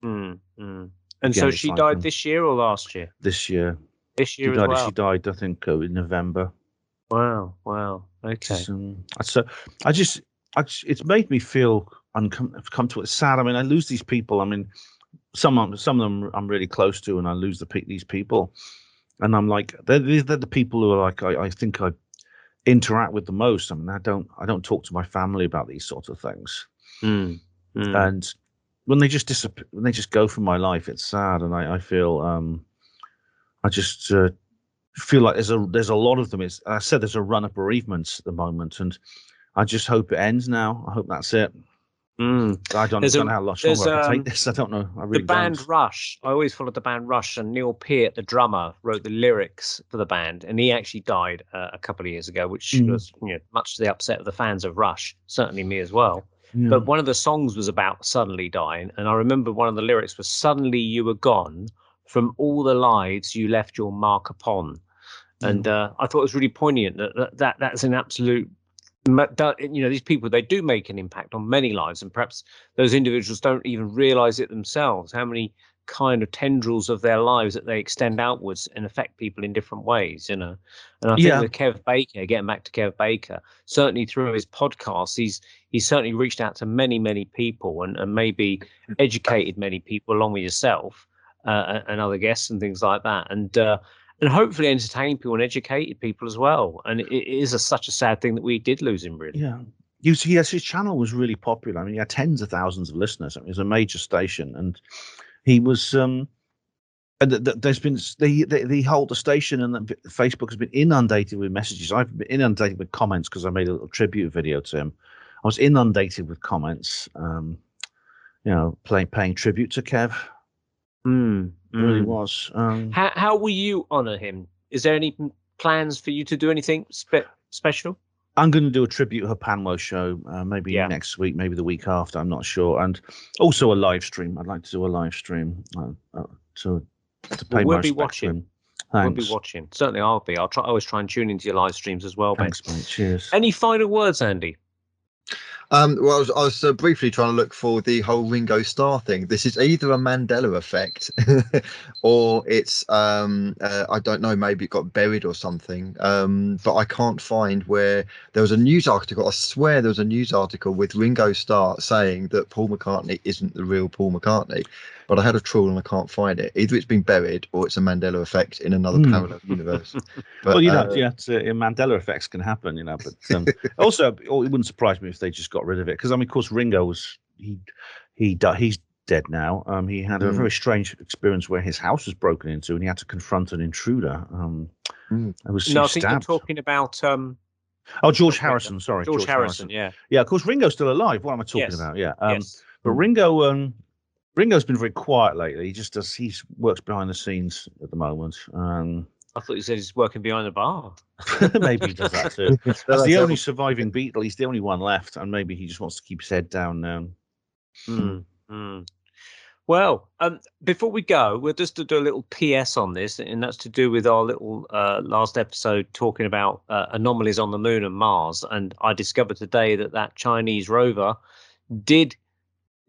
And again, so she died this year or last year? This year. This year as well. She died, I think, in November. Wow. Okay. So it's made me feel uncomfortable. It's sad. I mean, I lose these people. I mean, some of them I'm really close to, and I lose these people, and I'm like, they're the people who are like I think I interact with the most. I mean, I don't talk to my family about these sorts of things, and when they just disappear, when they just go from my life, it's sad, and I feel I just feel like there's a lot of them. I said there's a run of bereavements at the moment, and I just hope it ends now. I hope that's it. I don't know how much longer I can take this. I don't know. I really the band Rush. I always followed the band Rush, and Neil Peart, the drummer, wrote the lyrics for the band, and he actually died a couple of years ago, which was much to the upset of the fans of Rush, certainly me as well. Yeah. But one of the songs was about suddenly dying, and I remember one of the lyrics was "Suddenly you were gone from all the lives you left your mark upon," and I thought it was really poignant that's an absolute. These people, they do make an impact on many lives, and perhaps those individuals don't even realize it themselves, how many kind of tendrils of their lives that they extend outwards and affect people in different ways, And I think with Kev Baker, getting back to Kev Baker, certainly through his podcast, he's certainly reached out to many, many people and maybe educated many people along with yourself and other guests and things like that. And hopefully entertain people and educated people as well. And it is such a sad thing that we did lose him, really. Yeah. Yes, his channel was really popular. I mean, he had tens of thousands of listeners. I mean, it was a major station. And he was... and there's been... The station and Facebook has been inundated with messages. I've been inundated with comments because I made a little tribute video to him. I was inundated with comments, paying tribute to Kev. It really was. How will you honour him? Is there any plans for you to do anything special? I'm going to do a tribute to her Panwo show, maybe next week, maybe the week after. I'm not sure, and also a live stream. I'd like to do a live stream to pay my respect to him. Thanks. We'll be watching. Certainly, I'll be. I always try and tune into your live streams as well. Thanks, mate. Cheers. Any final words, Andy? Well, I was briefly trying to look for the whole Ringo Starr thing. This is either a Mandela effect or it's, I don't know, maybe it got buried or something. But I can't find where there was a news article. I swear there was a news article with Ringo Starr saying that Paul McCartney isn't the real Paul McCartney. But I had a trawl and I can't find it. Either it's been buried or it's a Mandela effect in another parallel universe. But, well, Mandela effects can happen, But also, it wouldn't surprise me if they just got rid of it. Because, of course, Ringo was he's dead now. He had a very strange experience where his house was broken into and he had to confront an intruder. I think you're talking about. George Harrison. Sorry, George Harrison. Yeah. Of course, Ringo's still alive. What am I talking about? Yeah. But Ringo's been very quiet lately. He works behind the scenes at the moment. I thought you said he's working behind the bar. Maybe he does that too. That's the only surviving Beatle. He's the only one left, and maybe he just wants to keep his head down now. Well, before we go, we'll just do a little PS on this, and that's to do with our little last episode talking about anomalies on the Moon and Mars. And I discovered today that Chinese rover did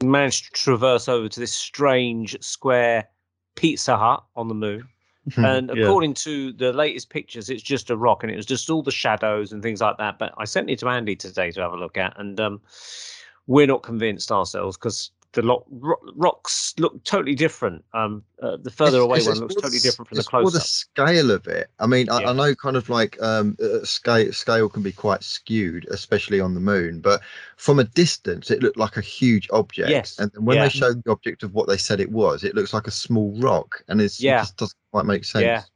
managed to traverse over to this strange square Pizza Hut on the Moon. And according to the latest pictures, it's just a rock and it was just all the shadows and things like that. But I sent it to Andy today to have a look at, and we're not convinced ourselves because the rocks look totally different. The further away one looks totally different from the close-up. The scale of it. I mean, I know kind of like scale can be quite skewed, especially on the Moon. But from a distance, it looked like a huge object. Yes. And when they showed the object of what they said it was, it looks like a small rock, and it just doesn't quite make sense.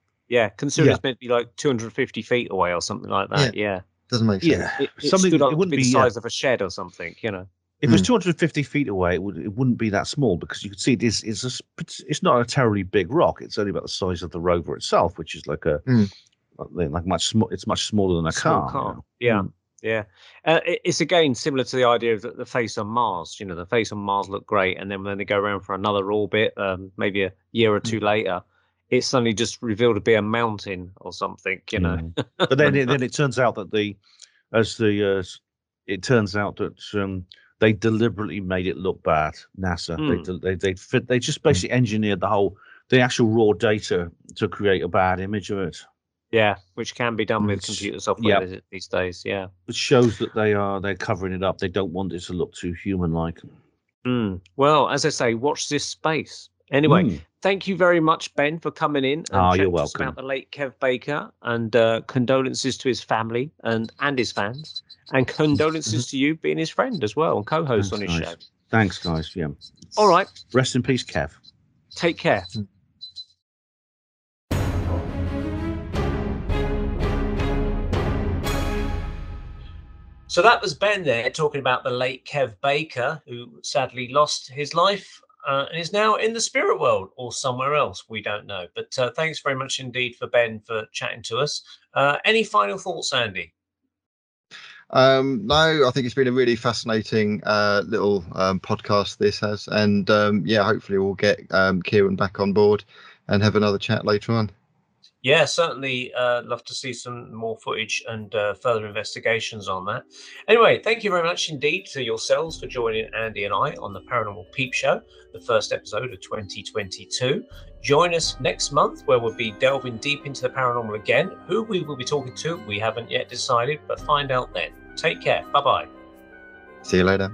Considering it's meant to be like 250 feet away or something like that. Doesn't make sense. It wouldn't be the size of a shed or something, If it was 250 feet away, it wouldn't be that small, because you could see it's not a terribly big rock. It's only about the size of the rover itself, which is like it's much smaller than a car. It's again similar to the idea of the face on Mars. The face on Mars looked great, and then when they go around for another orbit, maybe a year or two later, it's suddenly just revealed to be a mountain or something. But then it turns out that they deliberately made it look bad. NASA. They just basically engineered the actual raw data to create a bad image of it. Yeah, which can be done with computer software these days. Yeah, it shows that they're covering it up. They don't want it to look too human-like. Well, as I say, watch this space. Anyway, thank you very much, Ben, for coming in and you're welcome. About the late Kev Baker, and condolences to his family and his fans, and condolences to you being his friend as well and co-host on his show. Thanks, guys. Yeah. All right. Rest in peace, Kev. Take care. So that was Ben there talking about the late Kev Baker, who sadly lost his life and is now in the spirit world or somewhere else. We don't know. But thanks very much indeed for Ben for chatting to us. Any final thoughts, Andy? No, I think it's been a really fascinating little podcast this has. And hopefully we'll get Kieran back on board and have another chat later on. Yeah, certainly love to see some more footage and further investigations on that. Anyway, thank you very much indeed to yourselves for joining Andy and I on the Paranormal Peep Show, the first episode of 2022. Join us next month where we'll be delving deep into the paranormal again. Who we will be talking to, we haven't yet decided, but find out then. Take care. Bye-bye. See you later.